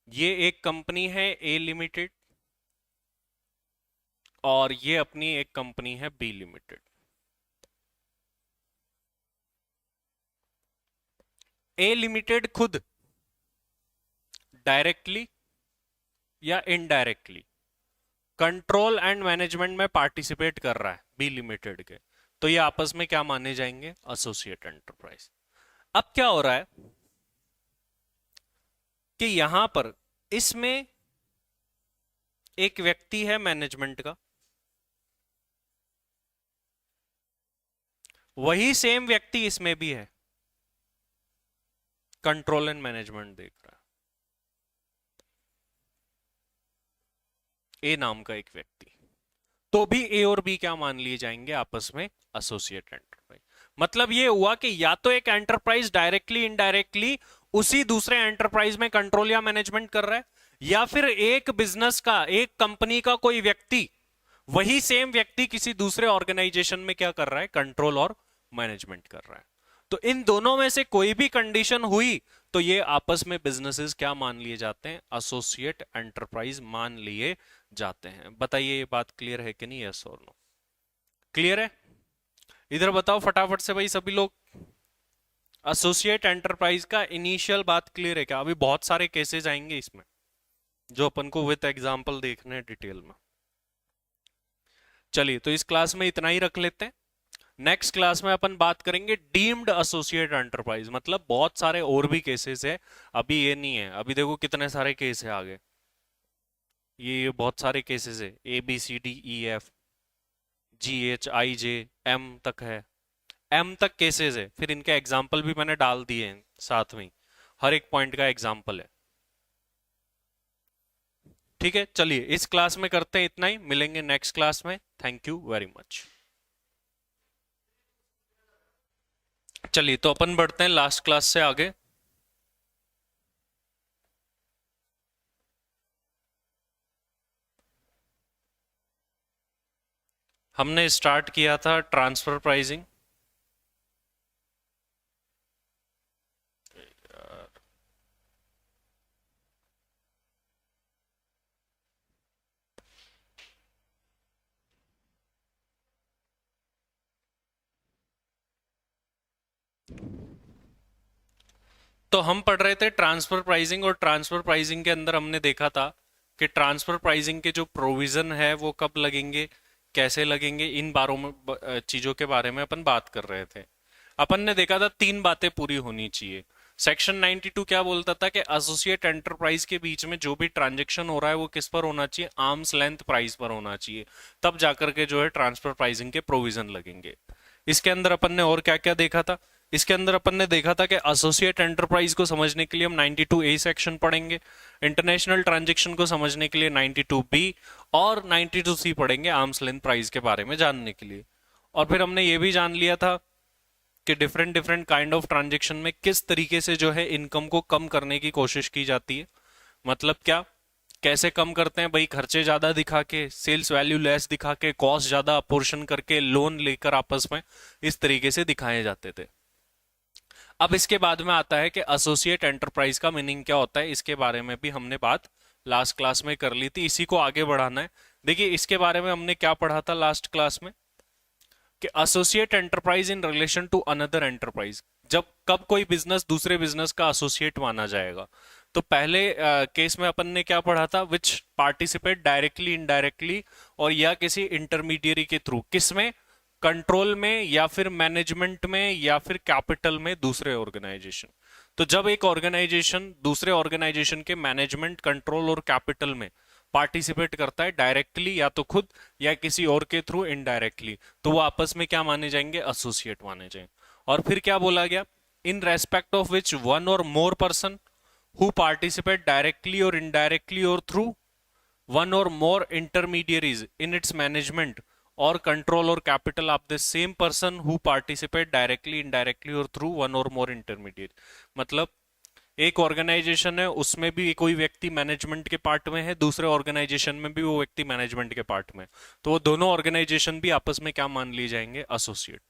Speaker 1: ये एक कंपनी है ए लिमिटेड और ये अपनी एक कंपनी है बी लिमिटेड। ए लिमिटेड खुद डायरेक्टली या इनडायरेक्टली कंट्रोल एंड मैनेजमेंट में पार्टिसिपेट कर रहा है बी लिमिटेड के, तो ये आपस में क्या माने जाएंगे, एसोसिएट एंटरप्राइज। अब क्या हो रहा है कि यहां पर इसमें एक व्यक्ति है मैनेजमेंट का, वही सेम व्यक्ति इसमें भी है, कंट्रोल एंड मैनेजमेंट देख रहा है, ए नाम का एक व्यक्ति, तो भी ए और बी क्या मान लिए जाएंगे आपस में, एसोसिएट एंटरप्राइज। मतलब ये हुआ कि या तो एक एंटरप्राइज डायरेक्टली इनडायरेक्टली उसी दूसरे एंटरप्राइज में कंट्रोल या मैनेजमेंट कर रहा है, या फिर एक बिजनेस का, एक कंपनी का कोई व्यक्ति, वही सेम व्यक्ति किसी दूसरे ऑर्गेनाइजेशन में क्या कर रहा है, कंट्रोल और मैनेजमेंट कर रहा है। तो इन दोनों में से कोई भी कंडीशन हुई तो ये आपस में बिजनेसेस क्या मान लिए जाते हैं, एसोसिएट एंटरप्राइज मान लिए जाते हैं। बताइए ये बात क्लियर है कि नहीं, यस और नो? क्लियर है? इधर बताओ फटाफट से भाई सभी लोग। एसोसिएट एंटरप्राइज का इनिशियल बात क्लियर है क्या? अभी बहुत सारे केसेस आएंगे इसमें जो अपन को विद एग्जांपल देखने हैं डिटेल में। चलिए तो इस क्लास में इतना ही रख लेते हैं। नेक्स्ट क्लास में अपन बात करेंगे डीम्ड एसोसिएट एंटरप्राइज, मतलब बहुत सारे और भी केसेस है, अभी ये नहीं है। अभी देखो कितने सारे केस है आगे, ये बहुत सारे केसेस है, ABCDEF GHIJ M तक है, M तक केसेस है। फिर इनके एग्जाम्पल भी मैंने डाल दिए हैं साथ में, हर एक पॉइंट का एग्जाम्पल है। ठीक है, चलिए इस क्लास में करते हैं इतना ही, मिलेंगे नेक्स्ट क्लास में। Thank you very much. चलिए तो अपन बढ़ते हैं लास्ट क्लास से आगे। हमने स्टार्ट किया था ट्रांसफर प्राइसिंग। तो हम पढ़ रहे थे ट्रांसफर प्राइसिंग, और ट्रांसफर प्राइसिंग के अंदर हमने देखा था कि ट्रांसफर प्राइसिंग के जो प्रोविजन है वो कब लगेंगे, कैसे लगेंगे, इन बारों में चीजों के बारे में अपन बात कर रहे थे। अपन ने देखा था तीन बातें पूरी होनी चाहिए। सेक्शन 92 क्या बोलता था कि एसोसिएट एंटरप्राइज के बीच में जो भी ट्रांजैक्शन हो रहा है वो किस पर होना चाहिए, आर्म्स लेंथ प्राइस पर होना चाहिए, तब जाकर के जो है ट्रांसफर प्राइसिंग के प्रोविजन लगेंगे। इसके अंदर अपन ने और क्या क्या देखा था? इसके अंदर अपन ने देखा था कि एसोसिएट एंटरप्राइज को समझने के लिए हम 92A सेक्शन पढ़ेंगे, इंटरनेशनल ट्रांजैक्शन को समझने के लिए 92B और 92C पढ़ेंगे आर्म्स लेंथ प्राइस के बारे में जानने के लिए। और फिर हमने ये भी जान लिया था कि different different kind of transaction में किस तरीके से जो है इनकम को कम करने की कोशिश की जाती है। मतलब क्या, कैसे कम करते हैं भाई? खर्चे ज्यादा दिखा के, सेल्स वैल्यू लेस दिखा के, कॉस्ट ज्यादा अपोर्शन करके, लोन लेकर आपस में, इस तरीके से दिखाए जाते थे। अब इसके बाद में आता है कि एसोसिएट एंटरप्राइज का मीनिंग क्या होता है, इसके बारे में भी हमने बात लास्ट क्लास में कर ली थी, इसी को आगे बढ़ाना है। देखिए इसके बारे में हमने क्या पढ़ा था लास्ट क्लास में, कि associate enterprise in relation to another enterprise, जब कब कोई बिजनेस दूसरे बिजनेस का एसोसिएट माना जाएगा। तो पहले केस में अपन ने क्या पढ़ा था, विच पार्टिसिपेट डायरेक्टली इनडायरेक्टली और या किसी इंटरमीडियरी के थ्रू, किसमें, कंट्रोल में या फिर मैनेजमेंट में या फिर कैपिटल में दूसरे ऑर्गेनाइजेशन। तो जब एक ऑर्गेनाइजेशन दूसरे ऑर्गेनाइजेशन के मैनेजमेंट, कंट्रोल और कैपिटल में पार्टिसिपेट करता है डायरेक्टली या तो खुद या किसी और के थ्रू इनडायरेक्टली, तो वो आपस में क्या माने जाएंगे, एसोसिएट माने जाएंगे। और फिर क्या बोला गया, in respect of which one or more person who participate directly or indirectly or through one or more intermediaries in its management or control or capital of the same person who participate directly indirectly or through one or more intermediate। मतलब एक organisation है, उसमें भी कोई व्यक्ति management के part में है, दूसरे ऑर्गेनाइजेशन में भी वो व्यक्ति मैनेजमेंट के पार्ट में, तो वो दोनों ऑर्गेनाइजेशन भी आपस में क्या मान लिए जाएंगे, एसोसिएट।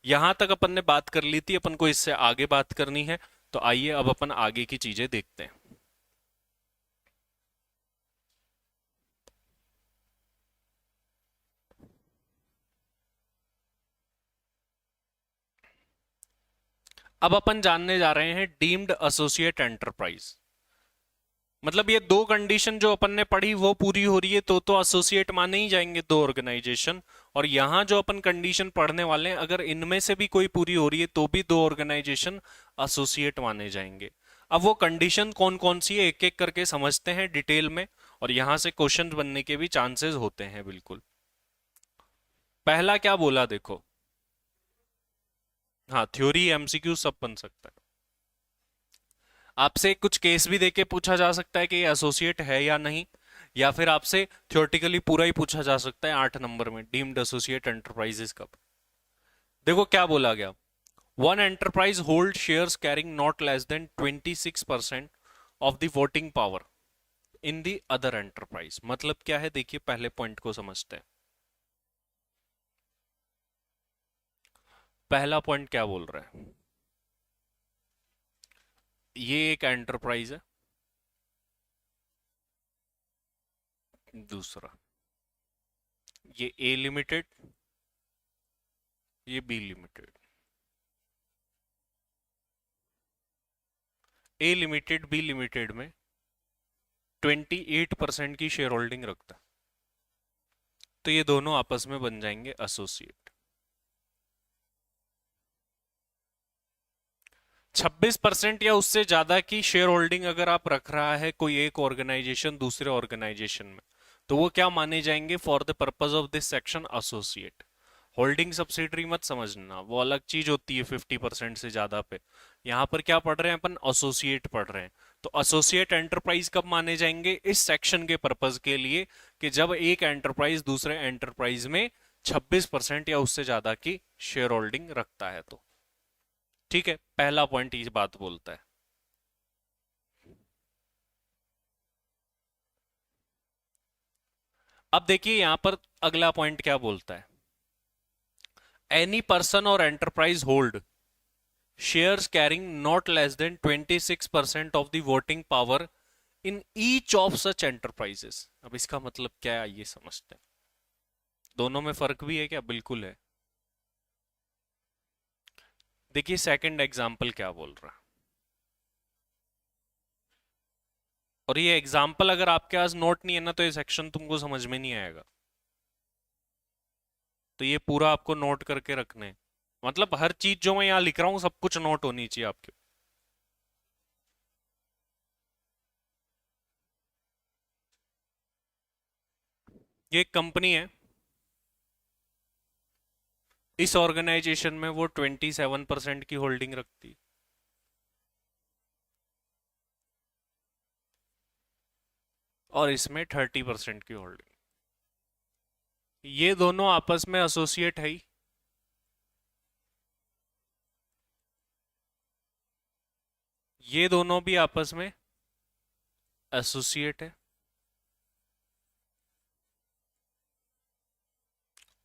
Speaker 1: यहां तक अपन ने बात कर ली थी, अपन को इससे आगे बात करनी है। तो आइए अब अपन आगे की चीजें देखते हैं। अब अपन जानने जा रहे हैं डीम्ड एसोसिएट एंटरप्राइज। मतलब ये दो कंडीशन जो अपन ने पढ़ी वो पूरी हो रही है तो एसोसिएट माने ही जाएंगे दो ऑर्गेनाइजेशन। और यहां जो अपन कंडीशन पढ़ने वाले हैं, अगर इनमें से भी कोई पूरी हो रही है तो भी दो ऑर्गेनाइजेशन एसोसिएट माने जाएंगे। अब वो कंडीशन कौन कौन सी है एक एक करके समझते हैं डिटेल में, और यहां से क्वेश्चन बनने के भी चांसेस होते हैं बिल्कुल। पहला क्या बोला देखो, हाँ थ्योरी एमसीक्यू सब बन सकता है। आपसे कुछ केस भी देके पूछा जा सकता है कि ये एसोसिएट है या नहीं, या फिर आपसे थ्योरेटिकली पूरा ही पूछा जा सकता है 8 नंबर में, डीम्ड एसोसिएट एंटरप्राइजेस कब। देखो क्या बोला गया, one enterprise hold shares carrying not less then 26% of the voting power in the other enterprise. मतलब क्या है, देखिए पहले पॉइंट को समझते हैं। पहला पॉइंट क्या बोल रहा है, ये एक एंटरप्राइज है, दूसरा ये ए लिमिटेड, ये बी लिमिटेड। ए लिमिटेड बी लिमिटेड में 28% की शेयर होल्डिंग रखता है, तो ये दोनों आपस में बन जाएंगे एसोसिएट। 26% या उससे ज्यादा की शेयर होल्डिंग अगर आप रख रहा है कोई एक ऑर्गेनाइजेशन दूसरे ऑर्गेनाइजेशन में, तो वो क्या माने जाएंगे for the purpose of this section? Associate. Holding subsidiary मत समझना, वो अलग चीज होती है 50% से ज्यादा पे। यहाँ पर क्या पढ़ रहे हैं अपन? एसोसिएट पढ़ रहे हैं। तो एसोसिएट एंटरप्राइज कब माने जाएंगे इस सेक्शन के पर्पज के लिए? कि जब एक एंटरप्राइज दूसरे एंटरप्राइज में 26% या उससे ज्यादा की शेयर होल्डिंग रखता है तो। ठीक है, पहला पॉइंट ये बात बोलता है। अब देखिए यहां पर अगला पॉइंट क्या बोलता है। एनी पर्सन और enterprise hold shares carrying not less than 26% of the voting power in each of such enterprises। अब इसका मतलब क्या है ये समझते हैं। दोनों में फर्क भी है क्या? बिल्कुल है। देखिए सेकंड एग्जाम्पल क्या बोल रहा है, और ये एग्जाम्पल अगर आपके पास नोट नहीं है ना तो ये सेक्शन तुमको समझ में नहीं आएगा। तो ये पूरा आपको नोट करके रखना है, मतलब हर चीज जो मैं यहाँ लिख रहा हूँ सब कुछ नोट होनी चाहिए आपके। ये एक कंपनी है, इस ऑर्गेनाइजेशन में वो 27% की होल्डिंग रखती, और इसमें 30% की होल्डिंग। ये दोनों आपस में एसोसिएट है ही। ये दोनों भी आपस में एसोसिएट है,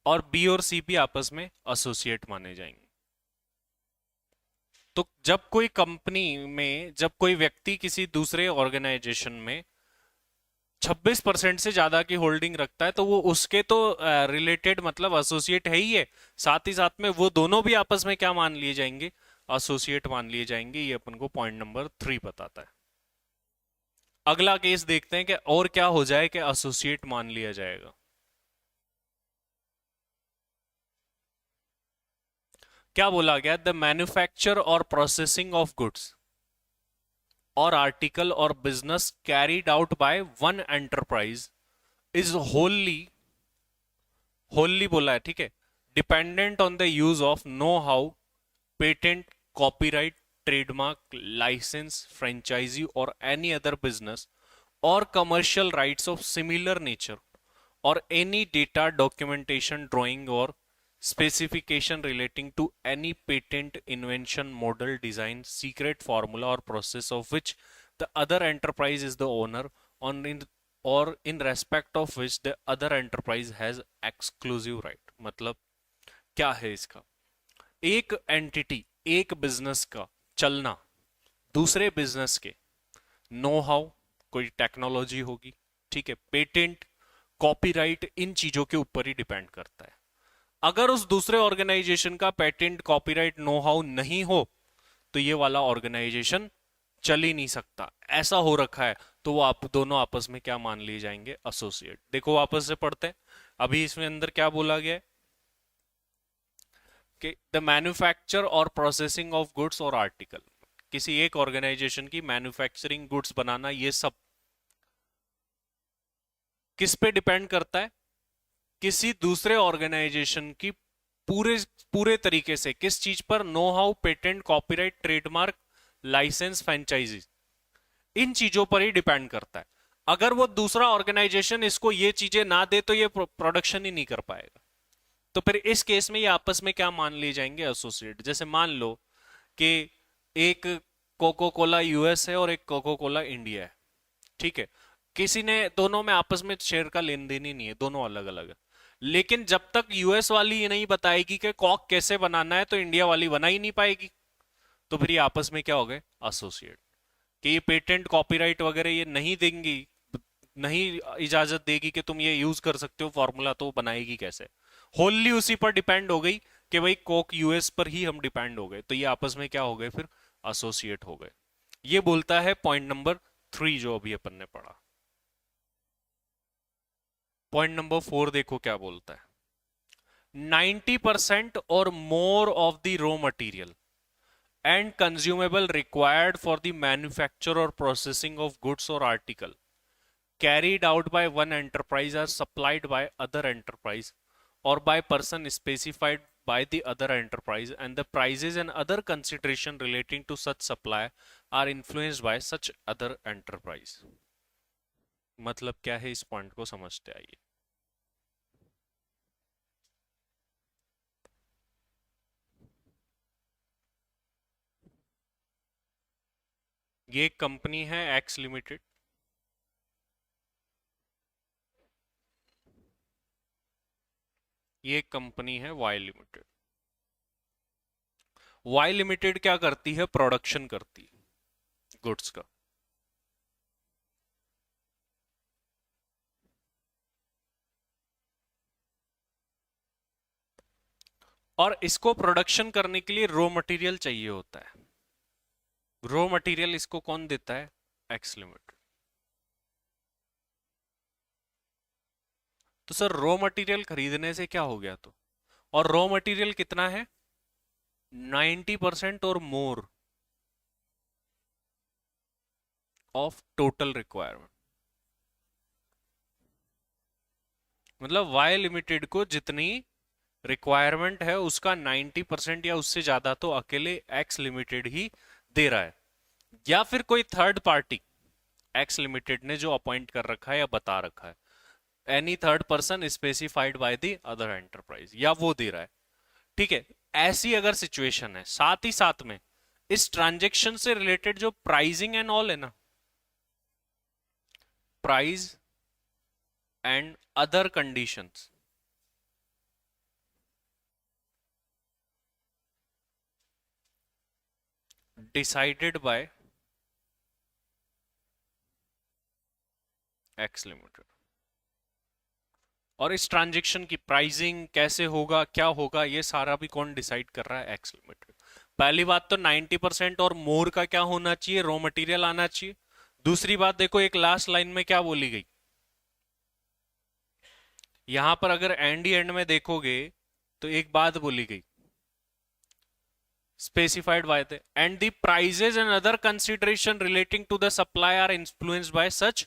Speaker 1: और बी और सी भी आपस में एसोसिएट माने जाएंगे। तो जब कोई कंपनी में, जब कोई व्यक्ति किसी दूसरे ऑर्गेनाइजेशन में 26% से ज्यादा की होल्डिंग रखता है तो वो उसके तो रिलेटेड मतलब एसोसिएट है ही है, साथ ही साथ में वो दोनों भी आपस में क्या मान लिए जाएंगे? एसोसिएट मान लिए जाएंगे। ये अपन को पॉइंट नंबर 3 बताता है। अगला केस देखते हैं कि और क्या हो जाए कि एसोसिएट मान लिया जाएगा। क्या बोला गया? The manufacture or processing of goods or article or business carried out by one enterprise is wholly, wholly बोला है, ठीक है, dependent on the use of know how, patent, copyright, trademark, license, franchisee or any other business or commercial rights of similar nature or any data documentation drawing or specification relating to any patent, invention, model, design, secret formula or process of which the other enterprise is the owner on in or in respect of which the other enterprise has exclusive right। मतलब क्या है इसका? एक entity, एक business का चलना दूसरे business के नो हाउ, कोई टेक्नोलॉजी होगी, ठीक है, पेटेंट, कॉपीराइट, इन चीजों के ऊपर ही डिपेंड करता है। अगर उस दूसरे ऑर्गेनाइजेशन का पेटेंट, कॉपीराइट, नो हाउ नहीं हो तो ये वाला ऑर्गेनाइजेशन चल ही नहीं सकता। ऐसा हो रखा है तो वो आप दोनों आपस में क्या मान लिए जाएंगे? एसोसिएट। देखो वापस से पढ़ते हैं। अभी इसमें अंदर क्या बोला गया है कि the manufacture or processing of goods or article, किसी एक ऑर्गेनाइजेशन की मैन्युफैक्चरिंग, गुड्स बनाना, ये सब किस पे डिपेंड करता है? किसी दूसरे ऑर्गेनाइजेशन की पूरे पूरे तरीके से किस चीज पर? Know how, patent, copyright, trademark, license, franchisee, इन चीजों पर ही डिपेंड करता है। अगर वो दूसरा ऑर्गेनाइजेशन इसको ये चीजें ना दे तो ये प्रोडक्शन ही नहीं कर पाएगा। तो फिर इस केस में ये आपस में क्या मान लिए जाएंगे? एसोसिएट। जैसे मान लो कि एक कोको कोला यूएस है और एक कोको कोला इंडिया है, ठीक है, किसी ने, दोनों में आपस में शेयर का लेन देन ही नहीं है, दोनों अलग अलग है। लेकिन जब तक यूएस वाली ये नहीं बताएगी कि कैसे बनाना है तो इंडिया वाली बना ही नहीं पाएगी, तो फिर ये आपस में क्या हो गए? एसोसिएट। कि ये पेटेंट कॉपीराइट वगैरह ये नहीं देंगी, नहीं इजाजत देगी कि तुम ये यूज कर सकते हो फॉर्मूला, तो वो बनाएगी कैसे? होली उसी पर डिपेंड हो गई कि भाई कोक यूएस पर ही हम डिपेंड हो गए, तो ये आपस में क्या हो गए फिर? एसोसिएट हो गए। ये बोलता है पॉइंट नंबर 3 जो अभी अपन ने पढ़ा। पॉइंट नंबर 4 देखो क्या बोलता है। 90% or more of the raw material and consumable required for the manufacture or processing of goods or article carried out by one enterprise are supplied by other enterprise or by person specified by the other enterprise, and the prices and other consideration relating to such supply are influenced by such other enterprise। मतलब क्या है, इस point को समझते आइए। ये एक company है एक्स लिमिटेड, ये एक कंपनी है वाई लिमिटेड। वाई लिमिटेड क्या करती है? प्रोडक्शन करती है गुड्स का। और इसको प्रोडक्शन करने के लिए रॉ मटेरियल चाहिए होता है। रॉ मटेरियल इसको कौन देता है? X limited. तो सर रॉ मटेरियल खरीदने से क्या हो गया? तो और रॉ मटेरियल कितना है? 90% और मोर ऑफ टोटल रिक्वायरमेंट। मतलब वाई लिमिटेड को जितनी रिक्वायरमेंट है उसका 90% या उससे ज्यादा तो अकेले एक्स लिमिटेड ही दे रहा है, या फिर कोई थर्ड पार्टी एक्स लिमिटेड ने जो अपॉइंट कर रखा है या बता रखा है, any third person specified by the other enterprise, या वो दे रहा है। ठीक है। ऐसी अगर सिचुएशन है, साथ ही साथ में इस ट्रांजेक्शन से रिलेटेड जो प्राइसिंग एंड ऑल है ना, price and other conditions decided by x limited. और इस ट्रांजेक्शन की प्राइसिंग कैसे होगा, क्या होगा, ये सारा भी कौन डिसाइड कर रहा है? X limited. पहली बात तो 90% और मोर का क्या होना चाहिए? रॉ मटेरियल आना चाहिए। दूसरी बात देखो, एक लास्ट लाइन में क्या बोली गई, यहां पर अगर एंड ही एंड में देखोगे तो एक बात बोली गई, specified by the and the prices and other consideration relating to the supply are influenced by such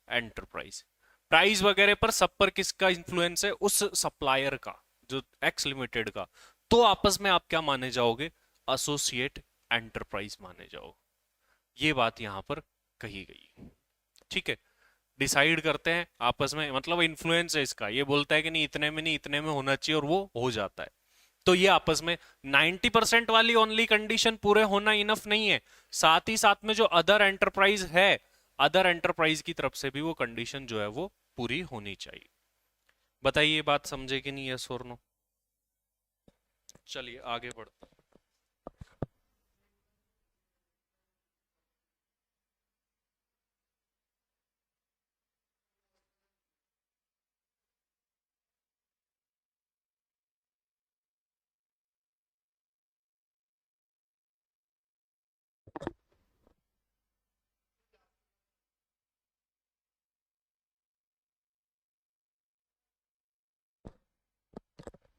Speaker 1: enterprise। Price वगैरह पर सब पर किसका इंफ्लुएंस है? उस सप्लायर का, जो एक्स लिमिटेड का। तो आपस में आप क्या माने जाओगे? एसोसिएट एंटरप्राइज माने जाओगे। ये बात यहां पर कही गई। ठीक है। डिसाइड करते हैं आपस में, मतलब इन्फ्लुएंस है इसका, ये बोलता है कि नहीं इतने में नहीं इतने में होना चाहिए, और वो हो जाता है। तो ये आपस में 90% वाली ओनली कंडीशन पूरे होना इनफ नहीं है, साथ ही साथ में जो अदर एंटरप्राइज है, अदर एंटरप्राइज की तरफ से भी वो कंडीशन जो है वो पूरी होनी चाहिए। बताइए ये बात समझे कि नहीं? यस और नो? चलिए आगे बढ़ते हैं।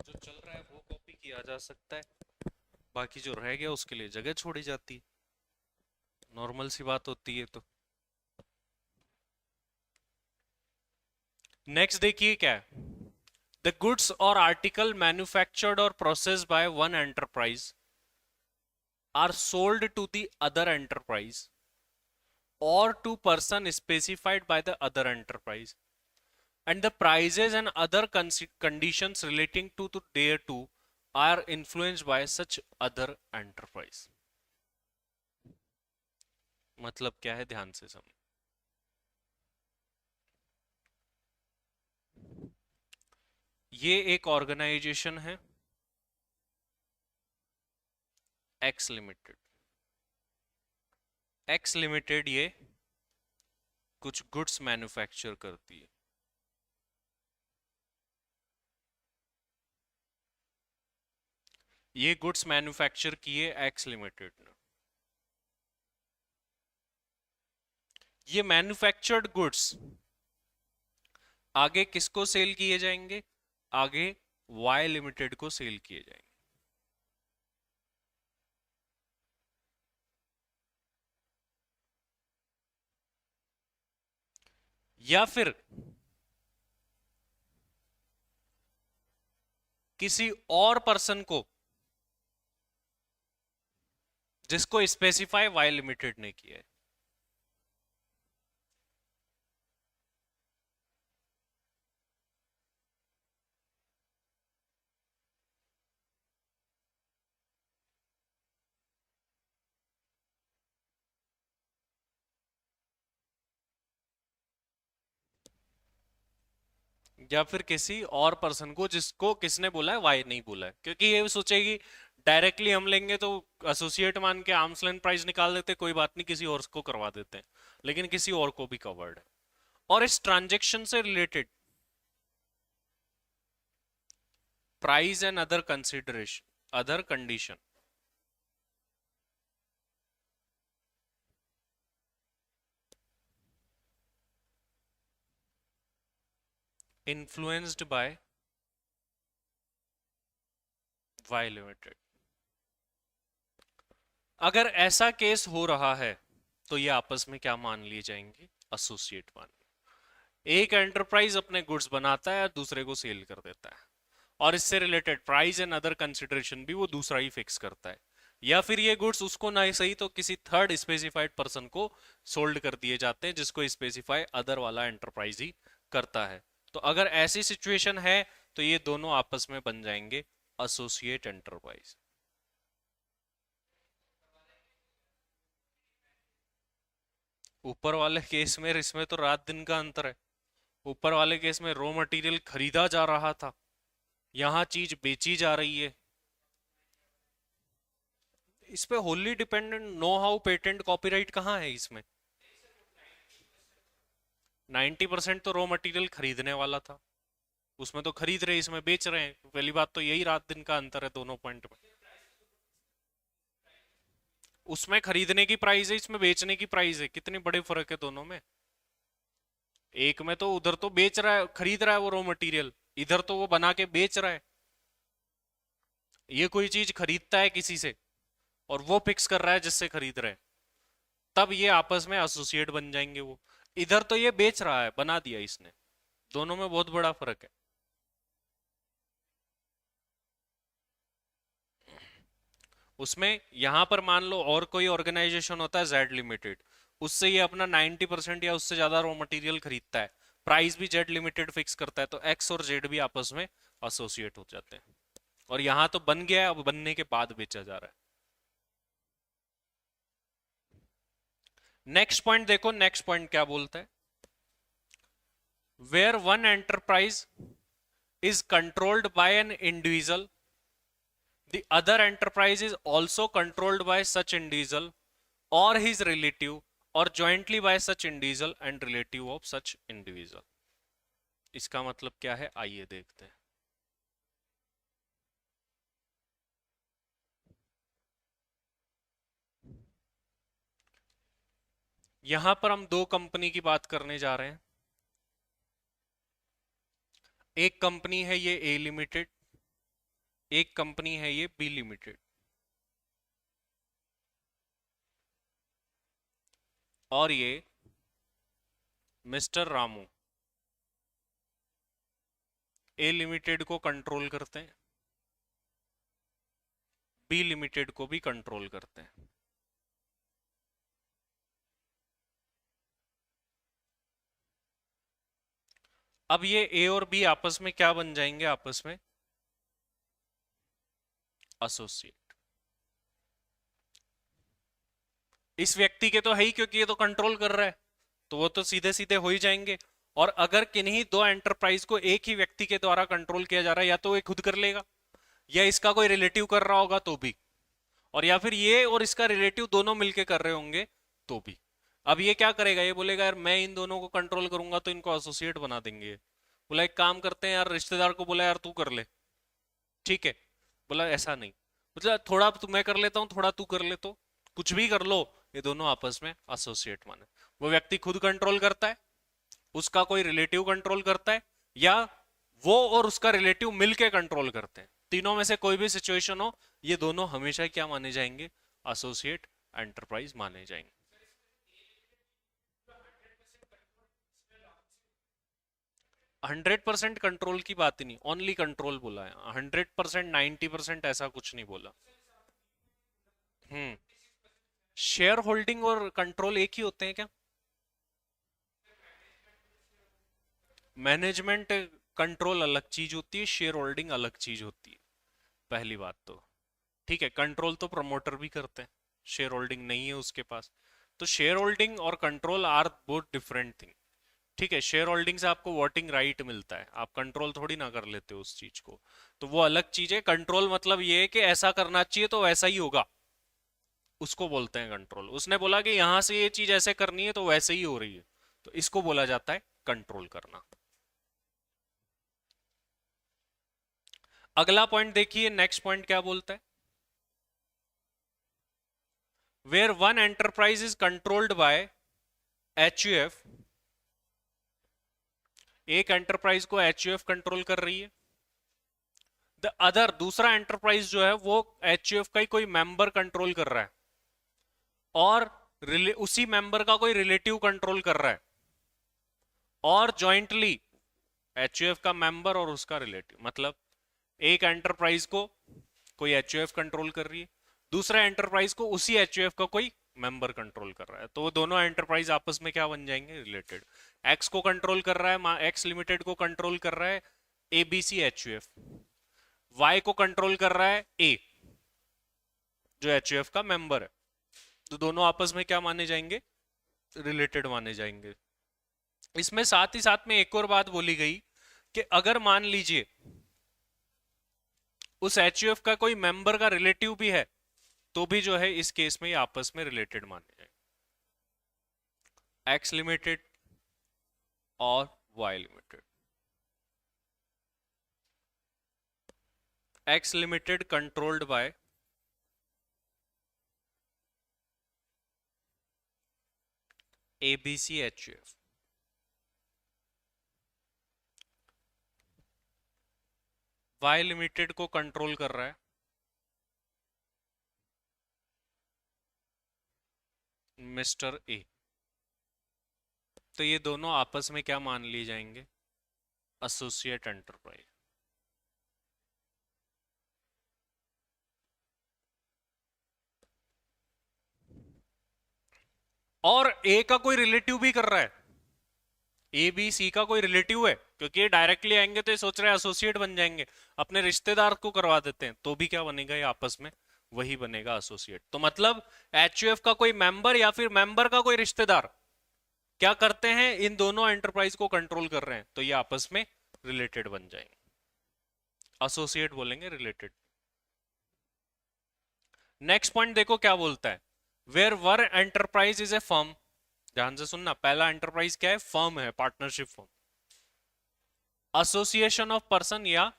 Speaker 1: जो चल रहा है वो कॉपी किया जा सकता है, बाकी जो रह गया उसके लिए जगह छोड़ी जाती है। नॉर्मल सी बात होती है। तो नेक्स्ट देखिए क्या है। The goods or article manufactured और processed bye one enterprise are sold to the other enterprise or to person specified by the other enterprise, and the prices and other conditions relating to thereto are influenced by such other enterprise। मतलब क्या है, ध्यान से समझ। ये एक organisation है x limited. X limited ये कुछ गुड्स मैन्युफैक्चर करती है, ये गुड्स मैन्युफैक्चर किए एक्स लिमिटेड ने। ये मैन्युफैक्चर्ड गुड्स आगे किसको सेल किए जाएंगे? आगे वाई लिमिटेड को सेल किए जाएंगे। या फिर किसी और पर्सन को जिसको स्पेसिफाई वाई लिमिटेड ने किया है। या फिर किसी और पर्सन को जिसको किसने बोला है? वाई नहीं बोला है, क्योंकि ये सोचेगी डायरेक्टली हम लेंगे तो एसोसिएट मान के आर्म्स लेंथ प्राइस निकाल देते, कोई बात नहीं किसी और को करवा देते हैं, लेकिन किसी और को भी कवर्ड है। और इस ट्रांजेक्शन से related price and other consideration, other condition influenced by Y limited. अगर ऐसा केस हो रहा है तो ये आपस में क्या मान लिए जाएंगे? एसोसिएट मान। एक एंटरप्राइज अपने गुड्स बनाता है और दूसरे को सेल कर देता है, और इससे related price and other consideration भी वो दूसरा ही फिक्स करता है। या फिर ये गुड्स उसको ना ही सही तो किसी थर्ड स्पेसिफाइड पर्सन को सोल्ड कर दिए जाते हैं, जिसको स्पेसिफाई अदर वाला एंटरप्राइज ही करता है। तो अगर ऐसी सिचुएशन है तो ये दोनों आपस में बन जाएंगे एसोसिएट एंटरप्राइज। ऊपर वाले केस में इसमें तो रात दिन का अंतर है। ऊपर वाले केस में रॉ मटेरियल खरीदा जा रहा था, यहां चीज बेची जा रही है। इस पे Holi dependent no how patent copyright कहाँ है इसमें? 90% तो रॉ मटेरियल खरीदने वाला था, उसमें तो खरीद रहे, इसमें बेच रहे हैं। पहली बात तो यही रात दिन का अंतर है दोनों पॉइंट में। उसमें खरीदने की प्राइस है, इसमें बेचने की प्राइस है, कितनी बड़ी फर्क है दोनों में। एक में तो उधर तो बेच रहा है, खरीद रहा है वो रॉ मटेरियल, इधर तो वो बना के बेच रहा है। ये कोई चीज खरीदता है किसी से और वो फिक्स कर रहा है जिससे खरीद रहे हैं, तब ये आपस में एसोसिएट बन जाएंगे। वो इधर तो ये बेच रहा है, बना दिया इसने, दोनों में बहुत बड़ा फर्क है। उसमें यहां पर मान लो और कोई ऑर्गेनाइजेशन होता है जेड लिमिटेड, उससे ये अपना 90% या उससे ज्यादा रॉ मटेरियल खरीदता है, प्राइस भी जेड लिमिटेड फिक्स करता है, तो एक्स और जेड भी आपस में एसोसिएट हो जाते हैं। और यहां तो बन गया है, अब बनने के बाद बेचा जा रहा है। नेक्स्ट पॉइंट देखो, नेक्स्ट पॉइंट क्या बोलता है? Where one enterprise is controlled by an individual, the other enterprise is also controlled by such individual or his relative, or jointly by such individual and relative of such individual। इसका मतलब क्या है, आइए देखते हैं। यहां पर हम दो कंपनी की बात करने जा रहे हैं। एक कंपनी है ये ए लिमिटेड, एक कंपनी है ये बी लिमिटेड। और ये मिस्टर रामू ए लिमिटेड को कंट्रोल करते हैं, बी लिमिटेड को भी कंट्रोल करते हैं। अब ये ए और बी आपस में क्या बन जाएंगे? आपस में एसोसिएट। इस व्यक्ति के तो है ही, क्योंकि ये तो कंट्रोल कर रहा है, तो वो तो सीधे सीधे हो ही जाएंगे। और अगर किन्हीं दो एंटरप्राइज को एक ही व्यक्ति के द्वारा कंट्रोल किया जा रहा है, या तो ये खुद कर लेगा या इसका कोई रिलेटिव कर रहा होगा तो भी, और या फिर ये और इसका रिलेटिव दोनों मिलके कर रहे होंगे, तो भी अब ये क्या करेगा, ये बोलेगा यार मैं इन दोनों को कंट्रोल करूंगा तो इनको एसोसिएट बना देंगे। बोला एक काम करते हैं यार, रिश्तेदार को बोला यार तू कर ले, ठीक है। बोला ऐसा नहीं, मतलब थोड़ा तो मैं कर लेता हूँ, थोड़ा तू कर ले, तो कुछ भी कर लो, ये दोनों आपस में एसोसिएट माने। वो व्यक्ति खुद कंट्रोल करता है, उसका कोई रिलेटिव कंट्रोल करता है, या वो और उसका रिलेटिव मिलके कंट्रोल करते हैं। तीनों में से कोई भी सिचुएशन हो, ये दोनों हमेशा क्या माने जाएंगे, एसोसिएट एंटरप्राइज माने जाएंगे। 100% कंट्रोल की बात ही नहीं, ओनली कंट्रोल बोला है। 100%, 90% ऐसा कुछ नहीं बोला। हम्म। शेयर होल्डिंग और कंट्रोल एक ही होते हैं क्या? मैनेजमेंट कंट्रोल अलग चीज होती है, शेयर होल्डिंग अलग चीज होती है, पहली बात तो। ठीक है, कंट्रोल तो प्रमोटर भी करते हैं, शेयर होल्डिंग नहीं है उसके पास। तो शेयर होल्डिंग और control are both different thing. ठीक है, शेयर होल्डिंग से आपको वोटिंग राइट मिलता है, आप कंट्रोल थोड़ी ना कर लेते हो उस चीज को, तो वो अलग चीज है। कंट्रोल मतलब ये है कि ऐसा करना चाहिए तो वैसा ही होगा, उसको बोलते हैं कंट्रोल। उसने बोला कि यहां से ये चीज ऐसे करनी है तो वैसे ही हो रही है, तो इसको बोला जाता है कंट्रोल करना। अगला पॉइंट देखिए, नेक्स्ट पॉइंट क्या बोलता है, where one enterprise is controlled by HUF, एक एंटरप्राइज को एचयूएफ कंट्रोल कर रही है, द अदर दूसरा एंटरप्राइज जो है वो एचयूएफ का ही कोई मेंबर कंट्रोल कर रहा है, और उसी मेंबर का कोई रिलेटिव कंट्रोल कर रहा है, और जॉइंटली एचयूएफ का मेंबर और उसका रिलेटिव। मतलब एक एंटरप्राइज को कोई एचयूएफ कंट्रोल कर रही है, दूसरा एंटरप्राइज को उसी एचयूएफ का कोई मेंबर कंट्रोल कर रहा है, तो वो दोनों एंटरप्राइज आपस में क्या बन जाएंगे, रिलेटेड। एक्स को कंट्रोल कर रहा है, एक्स लिमिटेड को कंट्रोल कर रहा है एबीसी एचयूएफ, वाई को कंट्रोल कर रहा है ए, जो एचयूएफ का मेंबर है, तो दोनों आपस में क्या माने जाएंगे, रिलेटेड माने जाएंगे। इसमें साथ ही साथ में एक और बात बोली गई कि अगर मान लीजिए उस एचयूएफ का कोई मेंबर का रिलेटिव भी है, तो भी जो है इस केस में ये आपस में रिलेटेड माने जाएंगे, एक्स लिमिटेड और Y limited. X limited controlled by ABC HUF, Y limited को कंट्रोल कर रहा है मिस्टर ए। तो ये दोनों आपस में क्या मान लिए जाएंगे, एसोसिएट एंटरप्राइज। और ए का कोई रिलेटिव भी कर रहा है, ए बी सी का कोई रिलेटिव है, क्योंकि ये डायरेक्टली आएंगे तो ये सोच रहे हैं एसोसिएट बन जाएंगे, अपने रिश्तेदार को करवा देते हैं, तो भी क्या बनेगा, ये आपस में वही बनेगा एसोसिएट। तो मतलब एचयूएफ का कोई मेंबर या फिर मेंबर का कोई रिश्तेदार क्या करते हैं, इन दोनों एंटरप्राइज को कंट्रोल कर रहे हैं, तो ये आपस में रिलेटेड बन जाएंगे, एसोसिएट बोलेंगे, रिलेटेड। नेक्स्ट पॉइंट देखो क्या बोलता है, where were enterprise is a firm, ध्यान से सुनना, पहला एंटरप्राइज क्या है, फर्म है, partnership firm, association of person या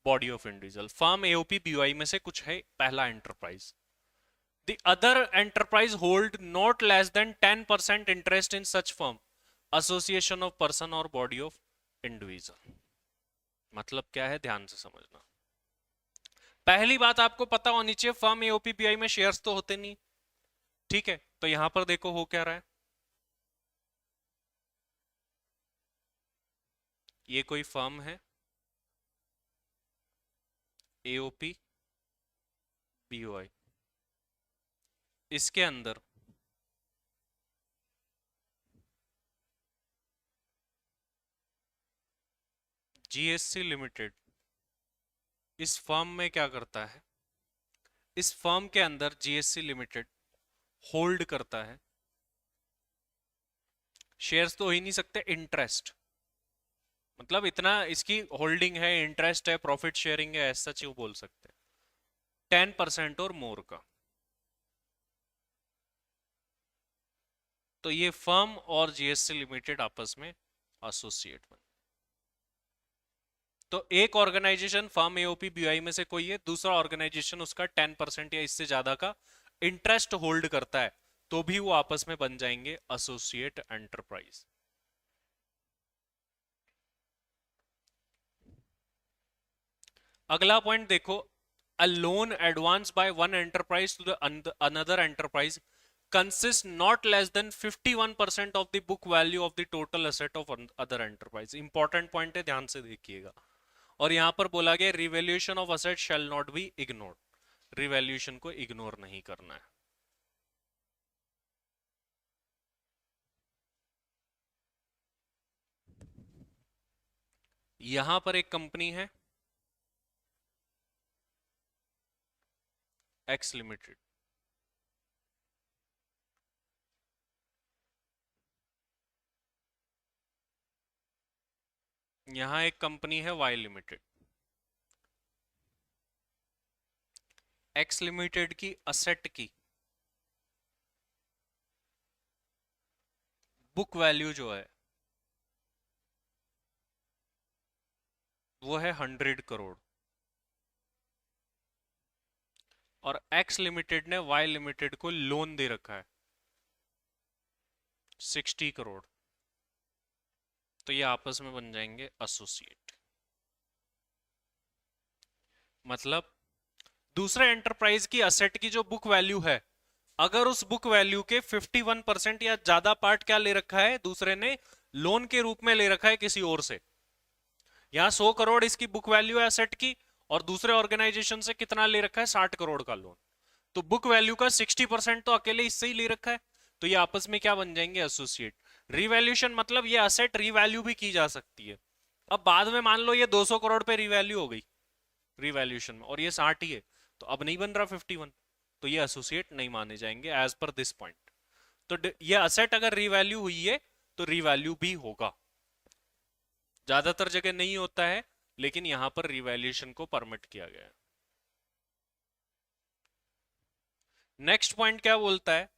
Speaker 1: body of individual. Firm AOP BOI में से कुछ है, पहला enterprise. The other enterprise hold not less than 10% interest in such firm, association of person or body of individual. मतलब क्या है, ध्यान से समझना। पहली बात आपको पता होनी चाहिए, फर्म एओपी बीआई में शेयर्स तो होते नहीं, ठीक है। तो यहां पर देखो हो क्या रहा है, ये कोई फर्म है एओपी बीओआई, इसके अंदर जीएससी लिमिटेड इस फर्म में क्या करता है, इस फर्म के अंदर जीएससी लिमिटेड होल्ड करता है, शेयर्स तो हो ही नहीं सकते, इंटरेस्ट, मतलब इतना इसकी होल्डिंग है, इंटरेस्ट है, प्रॉफिट शेयरिंग है, ऐसा चीज बोल सकते हैं, 10% और मोर का। तो ये फर्म और जीएससी लिमिटेड आपस में एसोसिएट बन। तो एक ऑर्गेनाइजेशन फर्म एओपी बीआई में से कोई है, दूसरा ऑर्गेनाइजेशन उसका 10% या इससे ज्यादा का इंटरेस्ट होल्ड करता है, तो भी वो आपस में बन जाएंगे एसोसिएट एंटरप्राइज। अगला पॉइंट देखो, a loan advance by one enterprise to the another enterprise consist not less than 51% of the book value of the total asset of other enterprise. Important point है, ध्यान से देखिएगा। और यहां पर बोला गया revaluation of asset shall not be ignored, revaluation को इग्नोर नहीं करना है। यहां पर एक कंपनी है एक्स लिमिटेड, यहां एक कंपनी है वाई लिमिटेड। एक्स लिमिटेड की असेट की बुक वैल्यू जो है वो है 100 करोड़, और एक्स लिमिटेड ने वाई लिमिटेड को लोन दे रखा है 60 करोड़, तो ये आपस में बन जाएंगे एसोसिएट। मतलब दूसरे एंटरप्राइज की असेट की जो बुक वैल्यू है, अगर उस बुक वैल्यू के 51% या ज्यादा पार्ट क्या ले रखा है, दूसरे ने लोन के रूप में ले रखा है किसी और से। यहां 100 करोड़ इसकी बुक वैल्यू है असेट की, और दूसरे ऑर्गेनाइजेशन से कितना ले रखा है, 60 करोड़ का लोन। तो बुक वैल्यू का 60% तो अकेले इससे ही ले रखा है, तो ये आपस में क्या बन जाएंगे, एसोसिएट। रिवैल्यूएशन मतलब ये असेट रिवैल्यू भी की जा सकती है। अब बाद में मान लो ये 200 करोड़ पे रिवैल्यू हो गई रिवैल्यूएशन में, और ये 60 ही है, तो अब नहीं बन रहा 51, तो ये एसोसिएट नहीं माने जाएंगे एज पर दिस पॉइंट। तो ये असेट अगर रिवैल्यू हुई है तो रिवैल्यू भी होगा। ज्यादातर जगह नहीं होता है, लेकिन यहां पर रिवैल्यूएशन को परमिट किया गया है। नेक्स्ट पॉइंट क्या बोलता है,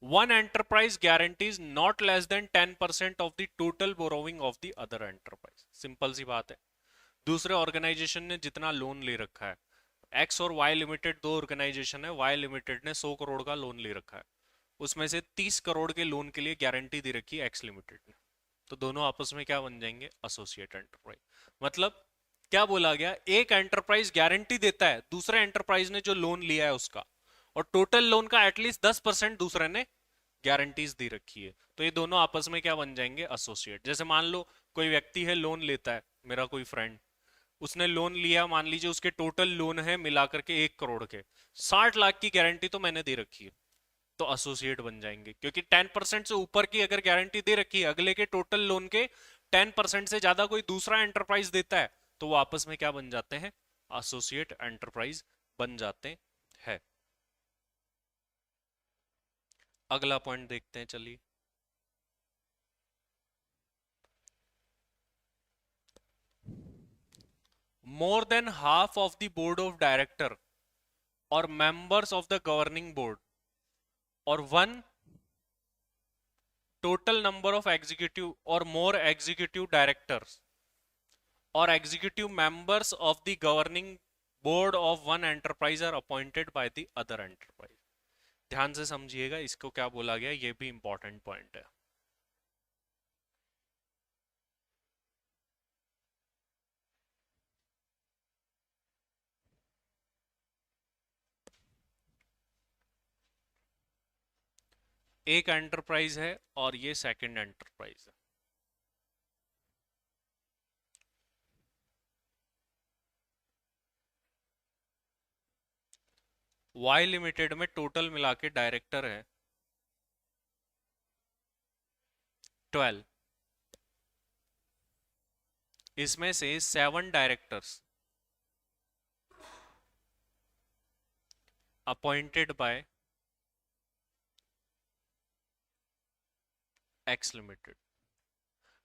Speaker 1: one enterprise guarantees not less than 10% of the total borrowing of the other enterprise. Simple सी बात है, दूसरे ऑर्गेनाइजेशन ने जितना लोन ले रखा है, एक्स और वाई लिमिटेड दो ऑर्गेनाइजेशन है, वाई लिमिटेड ने 100 करोड़ का लोन ले रखा है, उसमें से 30 करोड़ के लोन के लिए गारंटी दे रखी है एक्स लिमिटेड ने, तो दोनों आपस में क्या बन जाएंगे, एसोसिएट एंटरप्राइज। मतलब क्या बोला गया, एक एंटरप्राइज गारंटी देता है दूसरे एंटरप्राइज ने जो लोन लिया है उसका, और टोटल लोन का एटलीस्ट 10% दूसरे ने गारंटीज दी रखी है, तो ये दोनों आपस में क्या बन जाएंगे, एसोसिएट। जैसे मान लो कोई व्यक्ति है लोन लेता है, मेरा कोई फ्रेंड, उसने लोन लिया, मान लीजिए उसके टोटल लोन है मिलाकर के 1 करोड़ के, 60 लाख की गारंटी तो मैंने दे रखी है, तो एसोसिएट बन जाएंगे, क्योंकि 10% से ऊपर की अगर गारंटी दे रखी है अगले के टोटल लोन के 10% से ज्यादा कोई दूसरा एंटरप्राइज देता है, तो वो आपस में क्या बन जाते हैं, एसोसिएट एंटरप्राइज बन जाते हैं। अगला पॉइंट देखते हैं, चलिए। More than half of the board of director और members of the governing board और one total number of executive और मोर एग्जीक्यूटिव डायरेक्टर्स और executive members of the governing board of one enterprise are appointed by the other enterprise. ध्यान से समझिएगा, इसको क्या बोला गया, ये भी इंपॉर्टेंट पॉइंट है। एक एंटरप्राइज है और ये सेकंड एंटरप्राइज है, वाई लिमिटेड में टोटल मिला के डायरेक्टर है 12, इसमें से 7 directors appointed by x limited.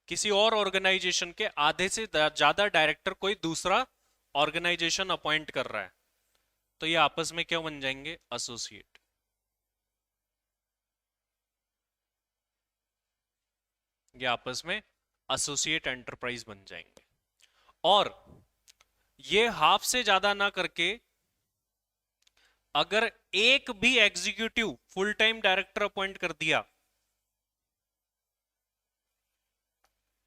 Speaker 1: किसी और ऑर्गेनाइजेशन के आधे से ज्यादा डायरेक्टर कोई दूसरा ऑर्गेनाइजेशन अपॉइंट कर रहा है, तो ये आपस में क्या बन जाएंगे, एसोसिएट। ये आपस में एसोसिएट एंटरप्राइज बन जाएंगे। और ये हाफ से ज्यादा ना करके अगर एक भी executive full time director appoint कर दिया,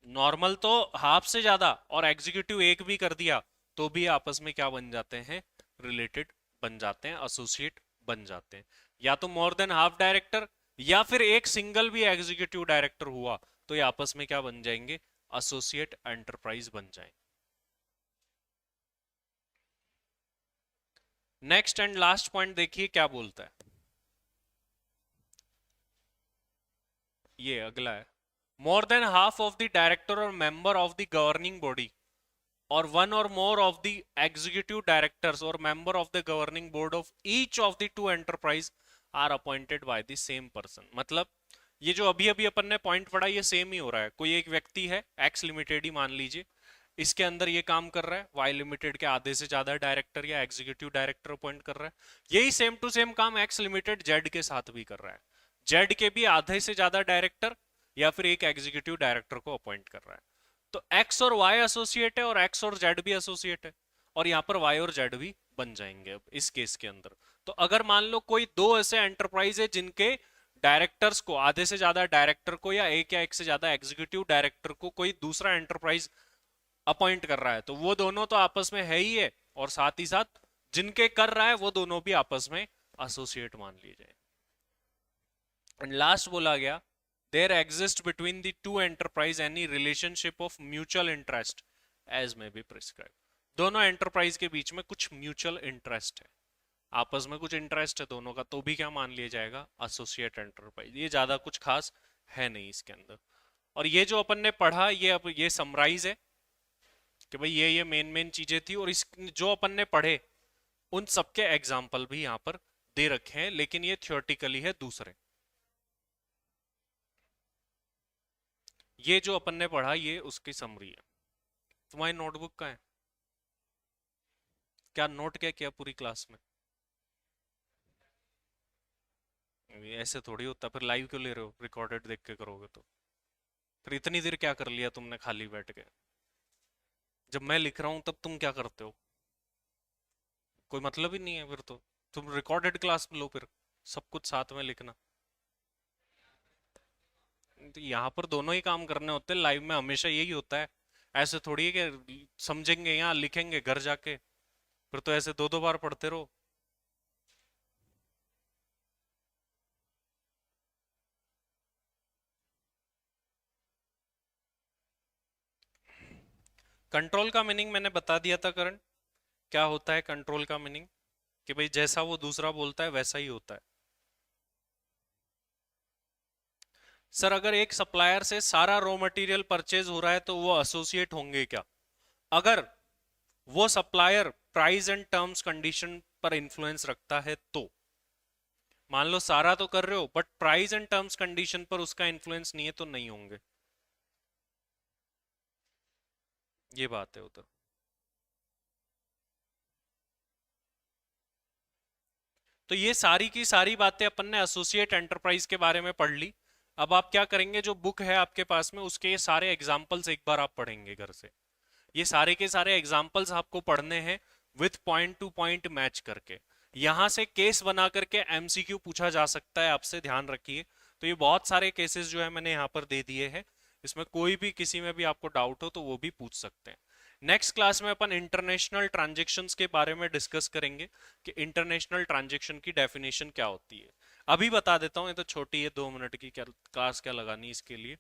Speaker 1: नॉर्मल तो हाफ से ज्यादा और एग्जीक्यूटिव एक भी कर दिया, तो भी आपस में क्या बन जाते हैं, रिलेटेड बन जाते हैं, एसोसिएट बन जाते हैं। या तो मोर देन हाफ डायरेक्टर, या फिर एक सिंगल भी एग्जीक्यूटिव डायरेक्टर हुआ तो ये आपस में क्या बन जाएंगे, एसोसिएट एंटरप्राइज बन जाएंगे। नेक्स्ट एंड लास्ट पॉइंट देखिए क्या बोलता है, ये अगला है, more than half of the director और member of the governing body or one or more of the executive directors or member of the governing board of each of the two enterprise are appointed by the same person। मतलब ये जो अभी अभी अपन ने point पढ़ा ये same ही हो रहा है। कोई एक व्यक्ति है एक्स लिमिटेड ही मान लीजिए, इसके अंदर ये काम कर रहा है, वाई लिमिटेड के आधे से ज्यादा डायरेक्टर या एग्जीक्यूटिव डायरेक्टर अपॉइंट कर रहा है। यही सेम टू सेम काम एक्स लिमिटेड जेड के साथ भी कर रहा है, जेड के भी आधे से ज्यादा डायरेक्टर या फिर एक एग्जीक्यूटिव डायरेक्टर को अपॉइंट कर रहा है। तो एक्स और वाई एसोसिएट है और एक्स और जेड भी एसोसिएट है, और यहां पर वाई और जेड भी बन जाएंगे अब इस केस के अंदर। तो अगर मान लो कोई दो ऐसे एंटरप्राइज है जिनके डायरेक्टर्स को, आधे से ज्यादा डायरेक्टर को या एक से ज्यादा एग्जीक्यूटिव डायरेक्टर को कोई दूसरा एंटरप्राइज अपॉइंट कर रहा है, तो वो दोनों तो आपस में है ही है, और साथ ही साथ जिनके कर रहा है वो दोनों भी आपस में एसोसिएट मान लिए जाए। एंड लास्ट बोला गया, there exists between the two enterprise any relationship of mutual interest as may be prescribed। दोनों एंटरप्राइज के बीच में कुछ म्यूचुअल इंटरेस्ट है, आपस में कुछ इंटरेस्ट है दोनों का, तो भी क्या मान लिया जाएगा, एसोसिएट एंटरप्राइज। ये ज्यादा कुछ खास है नहीं इसके अंदर। और ये जो अपन ने पढ़ा ये अब ये समराइज है कि भाई ये मेन मेन चीजें थी, और इस जो अपन ने पढ़े उन सबके एग्जाम्पल भी यहाँ पर दे रखे हैं, लेकिन ये थियोरटिकली है दूसरे। ये जो अपन ने पढ़ा ये उसकी समरी है। तुम्हारी नोटबुक का है क्या, नोट क्या किया पूरी क्लास में? ऐसे थोड़ी होता, फिर लाइव क्यों ले रहे हो, रिकॉर्डेड देख के करोगे तो। फिर इतनी देर क्या कर लिया तुमने खाली बैठ के, जब मैं लिख रहा हूं तब तुम क्या करते हो, कोई मतलब ही नहीं है फिर तो। तुम रिकॉर्डेड क्लास में लो फिर, सब कुछ साथ में लिखना। तो यहाँ पर दोनों ही काम करने होते हैं, लाइव में हमेशा यही होता है। ऐसे थोड़ी है कि समझेंगे यहाँ लिखेंगे घर जाके, फिर तो ऐसे दो दो बार पढ़ते रहो। कंट्रोल का मीनिंग मैंने बता दिया था करण, क्या होता है कंट्रोल का मीनिंग, कि भाई जैसा वो दूसरा बोलता है वैसा ही होता है। सर अगर एक सप्लायर से सारा रॉ मटेरियल परचेज हो रहा है तो वो एसोसिएट होंगे क्या? अगर वो supplier price and terms condition पर इंफ्लुएंस रखता है तो, मान लो सारा तो कर रहे हो but price and terms condition पर उसका इंफ्लुएंस नहीं है तो नहीं होंगे, ये बात है उधर। तो ये सारी की सारी बातें अपन ने एसोसिएट एंटरप्राइज के बारे में पढ़ ली। अब आप क्या करेंगे, जो बुक है आपके पास में उसके ये सारे एग्जाम्पल्स एक बार आप पढ़ेंगे घर से। ये सारे के सारे एग्जाम्पल्स आपको पढ़ने हैं with point two point match करके। यहां से केस बना करके एमसीक्यू पूछा जा सकता है आपसे, ध्यान रखिए। तो ये बहुत सारे केसेस जो है मैंने यहाँ पर दे दिए हैं, इसमें कोई भी किसी में भी आपको डाउट हो तो वो भी पूछ सकते हैं। नेक्स्ट क्लास में अपन इंटरनेशनल ट्रांजेक्शन्स के बारे में डिस्कस करेंगे कि इंटरनेशनल ट्रांजेक्शन की डेफिनेशन क्या होती है। अभी बता देता हूं, ये तो छोटी है 2 मिनट की, क्या क्लास क्या लगानी इसके लिए।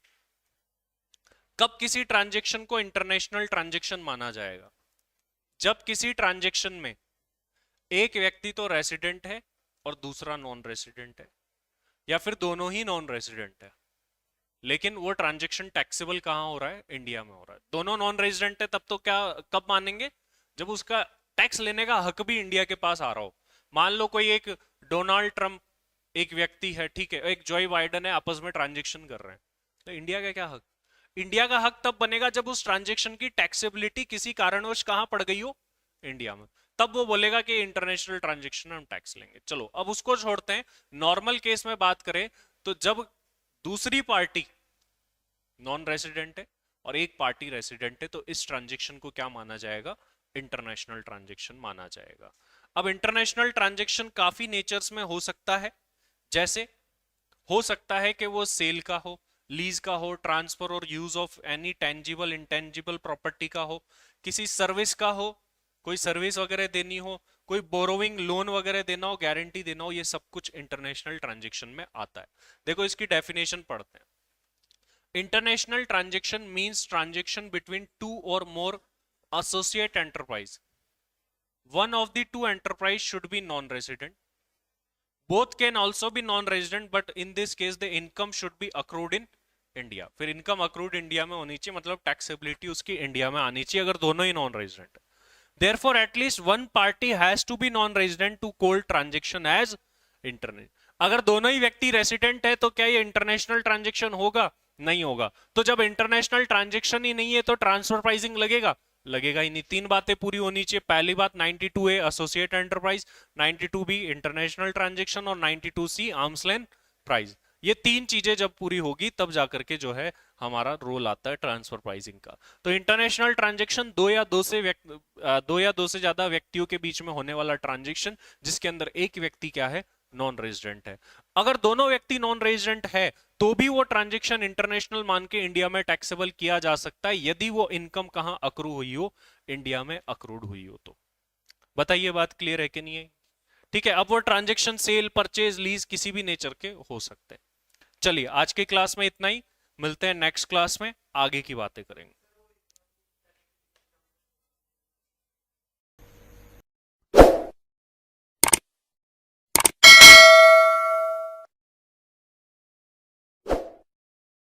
Speaker 1: कब किसी ट्रांजेक्शन को इंटरनेशनल ट्रांजेक्शन माना जाएगा? जब किसी ट्रांजेक्शन में एक व्यक्ति तो रेसिडेंट है और दूसरा नॉन रेसिडेंट है, या फिर दोनों ही नॉन रेसिडेंट है, लेकिन वो ट्रांजेक्शन टैक्सेबल कहां हो रहा है, इंडिया में हो रहा है। दोनों नॉन रेजिडेंट है तब तो क्या, कब मानेंगे, जब उसका टैक्स लेने का हक भी इंडिया के पास आ रहा हो। मान लो कोई एक डोनाल्ड ट्रंप एक व्यक्ति है, ठीक है, एक जॉय बाइडन है, आपस में ट्रांजेक्शन कर रहे हैं, तो इंडिया का क्या हक? इंडिया का हक तब बनेगा जब उस ट्रांजेक्शन की टैक्सेबिलिटी किसी कारणवश कहां पड़ गई हो, इंडिया में। तब वो बोलेगा कि इंटरनेशनल ट्रांजेक्शन हम टैक्स लेंगे। चलो अब उसको छोड़ते हैं, नॉर्मल केस में बात करें तो जब दूसरी पार्टी नॉन रेसिडेंट है और एक पार्टी रेसिडेंट है, तो इस ट्रांजेक्शन को क्या माना जाएगा? इंटरनेशनल ट्रांजेक्शन माना जाएगा। अब इंटरनेशनल ट्रांजेक्शन काफी नेचर्स में हो सकता है, जैसे हो सकता है कि वो सेल का हो, लीज का हो, ट्रांसफर और use of any tangible intangible property का हो, किसी सर्विस का हो, कोई सर्विस वगैरह देनी हो, कोई बोरोविंग लोन वगैरह देना हो, गारंटी देना हो, ये सब कुछ इंटरनेशनल ट्रांजेक्शन में आता है। देखो इसकी डेफिनेशन पढ़ते हैं। International transaction means transaction between two और मोर associate enterprise. One of the two enterprise should be non-resident. Both can also be non-resident, but in this case the income should be accrued in India. फिर income accrued India में होनी चाहिए, मतलब taxability उसकी India में आनी चाहिए अगर दोनों ही non resident. Therefore, at least one party has to be non-resident to call transaction as internet. अगर दोनों ही व्यक्ति रेसिडेंट है तो क्या ये इंटरनेशनल ट्रांजेक्शन होगा? नहीं होगा। तो जब इंटरनेशनल ट्रांजेक्शन ही नहीं है तो ट्रांसफर प्राइसिंग लगेगा? लगेगा ही नहीं। तीन बातें पूरी होनी चाहिए। पहली बात 92A associate enterprise, 92B international transaction और 92C आर्म्स लेंथ प्राइस। ये तीन चीजें जब पूरी होगी तब जाकर के जो है हमारा रोल आता है ट्रांसफर प्राइसिंग का। तो इंटरनेशनल ट्रांजेक्शन दो या दो से ज्यादा व्यक्तियों के बीच में होने वाला ट्रांजेक्शन जिसके अंदर एक व्यक्ति क्या है? नॉन रेजिडेंट है। अगर दोनों व्यक्ति नॉन रेजिडेंट है तो भी वो ट्रांजेक्शन इंटरनेशनल मान के इंडिया में टैक्सेबल किया जा सकता है यदि वो इनकम कहां अक्रू हुई हो? इंडिया में अक्रूड हुई हो। तो बताइए बात क्लियर है कि नहीं है? ठीक है। अब वो ट्रांजेक्शन सेल, परचेज, लीज किसी भी नेचर के हो सकते हैं। चलिए आज के क्लास में इतना ही, मिलते हैं नेक्स्ट क्लास में, आगे की बातें करेंगे।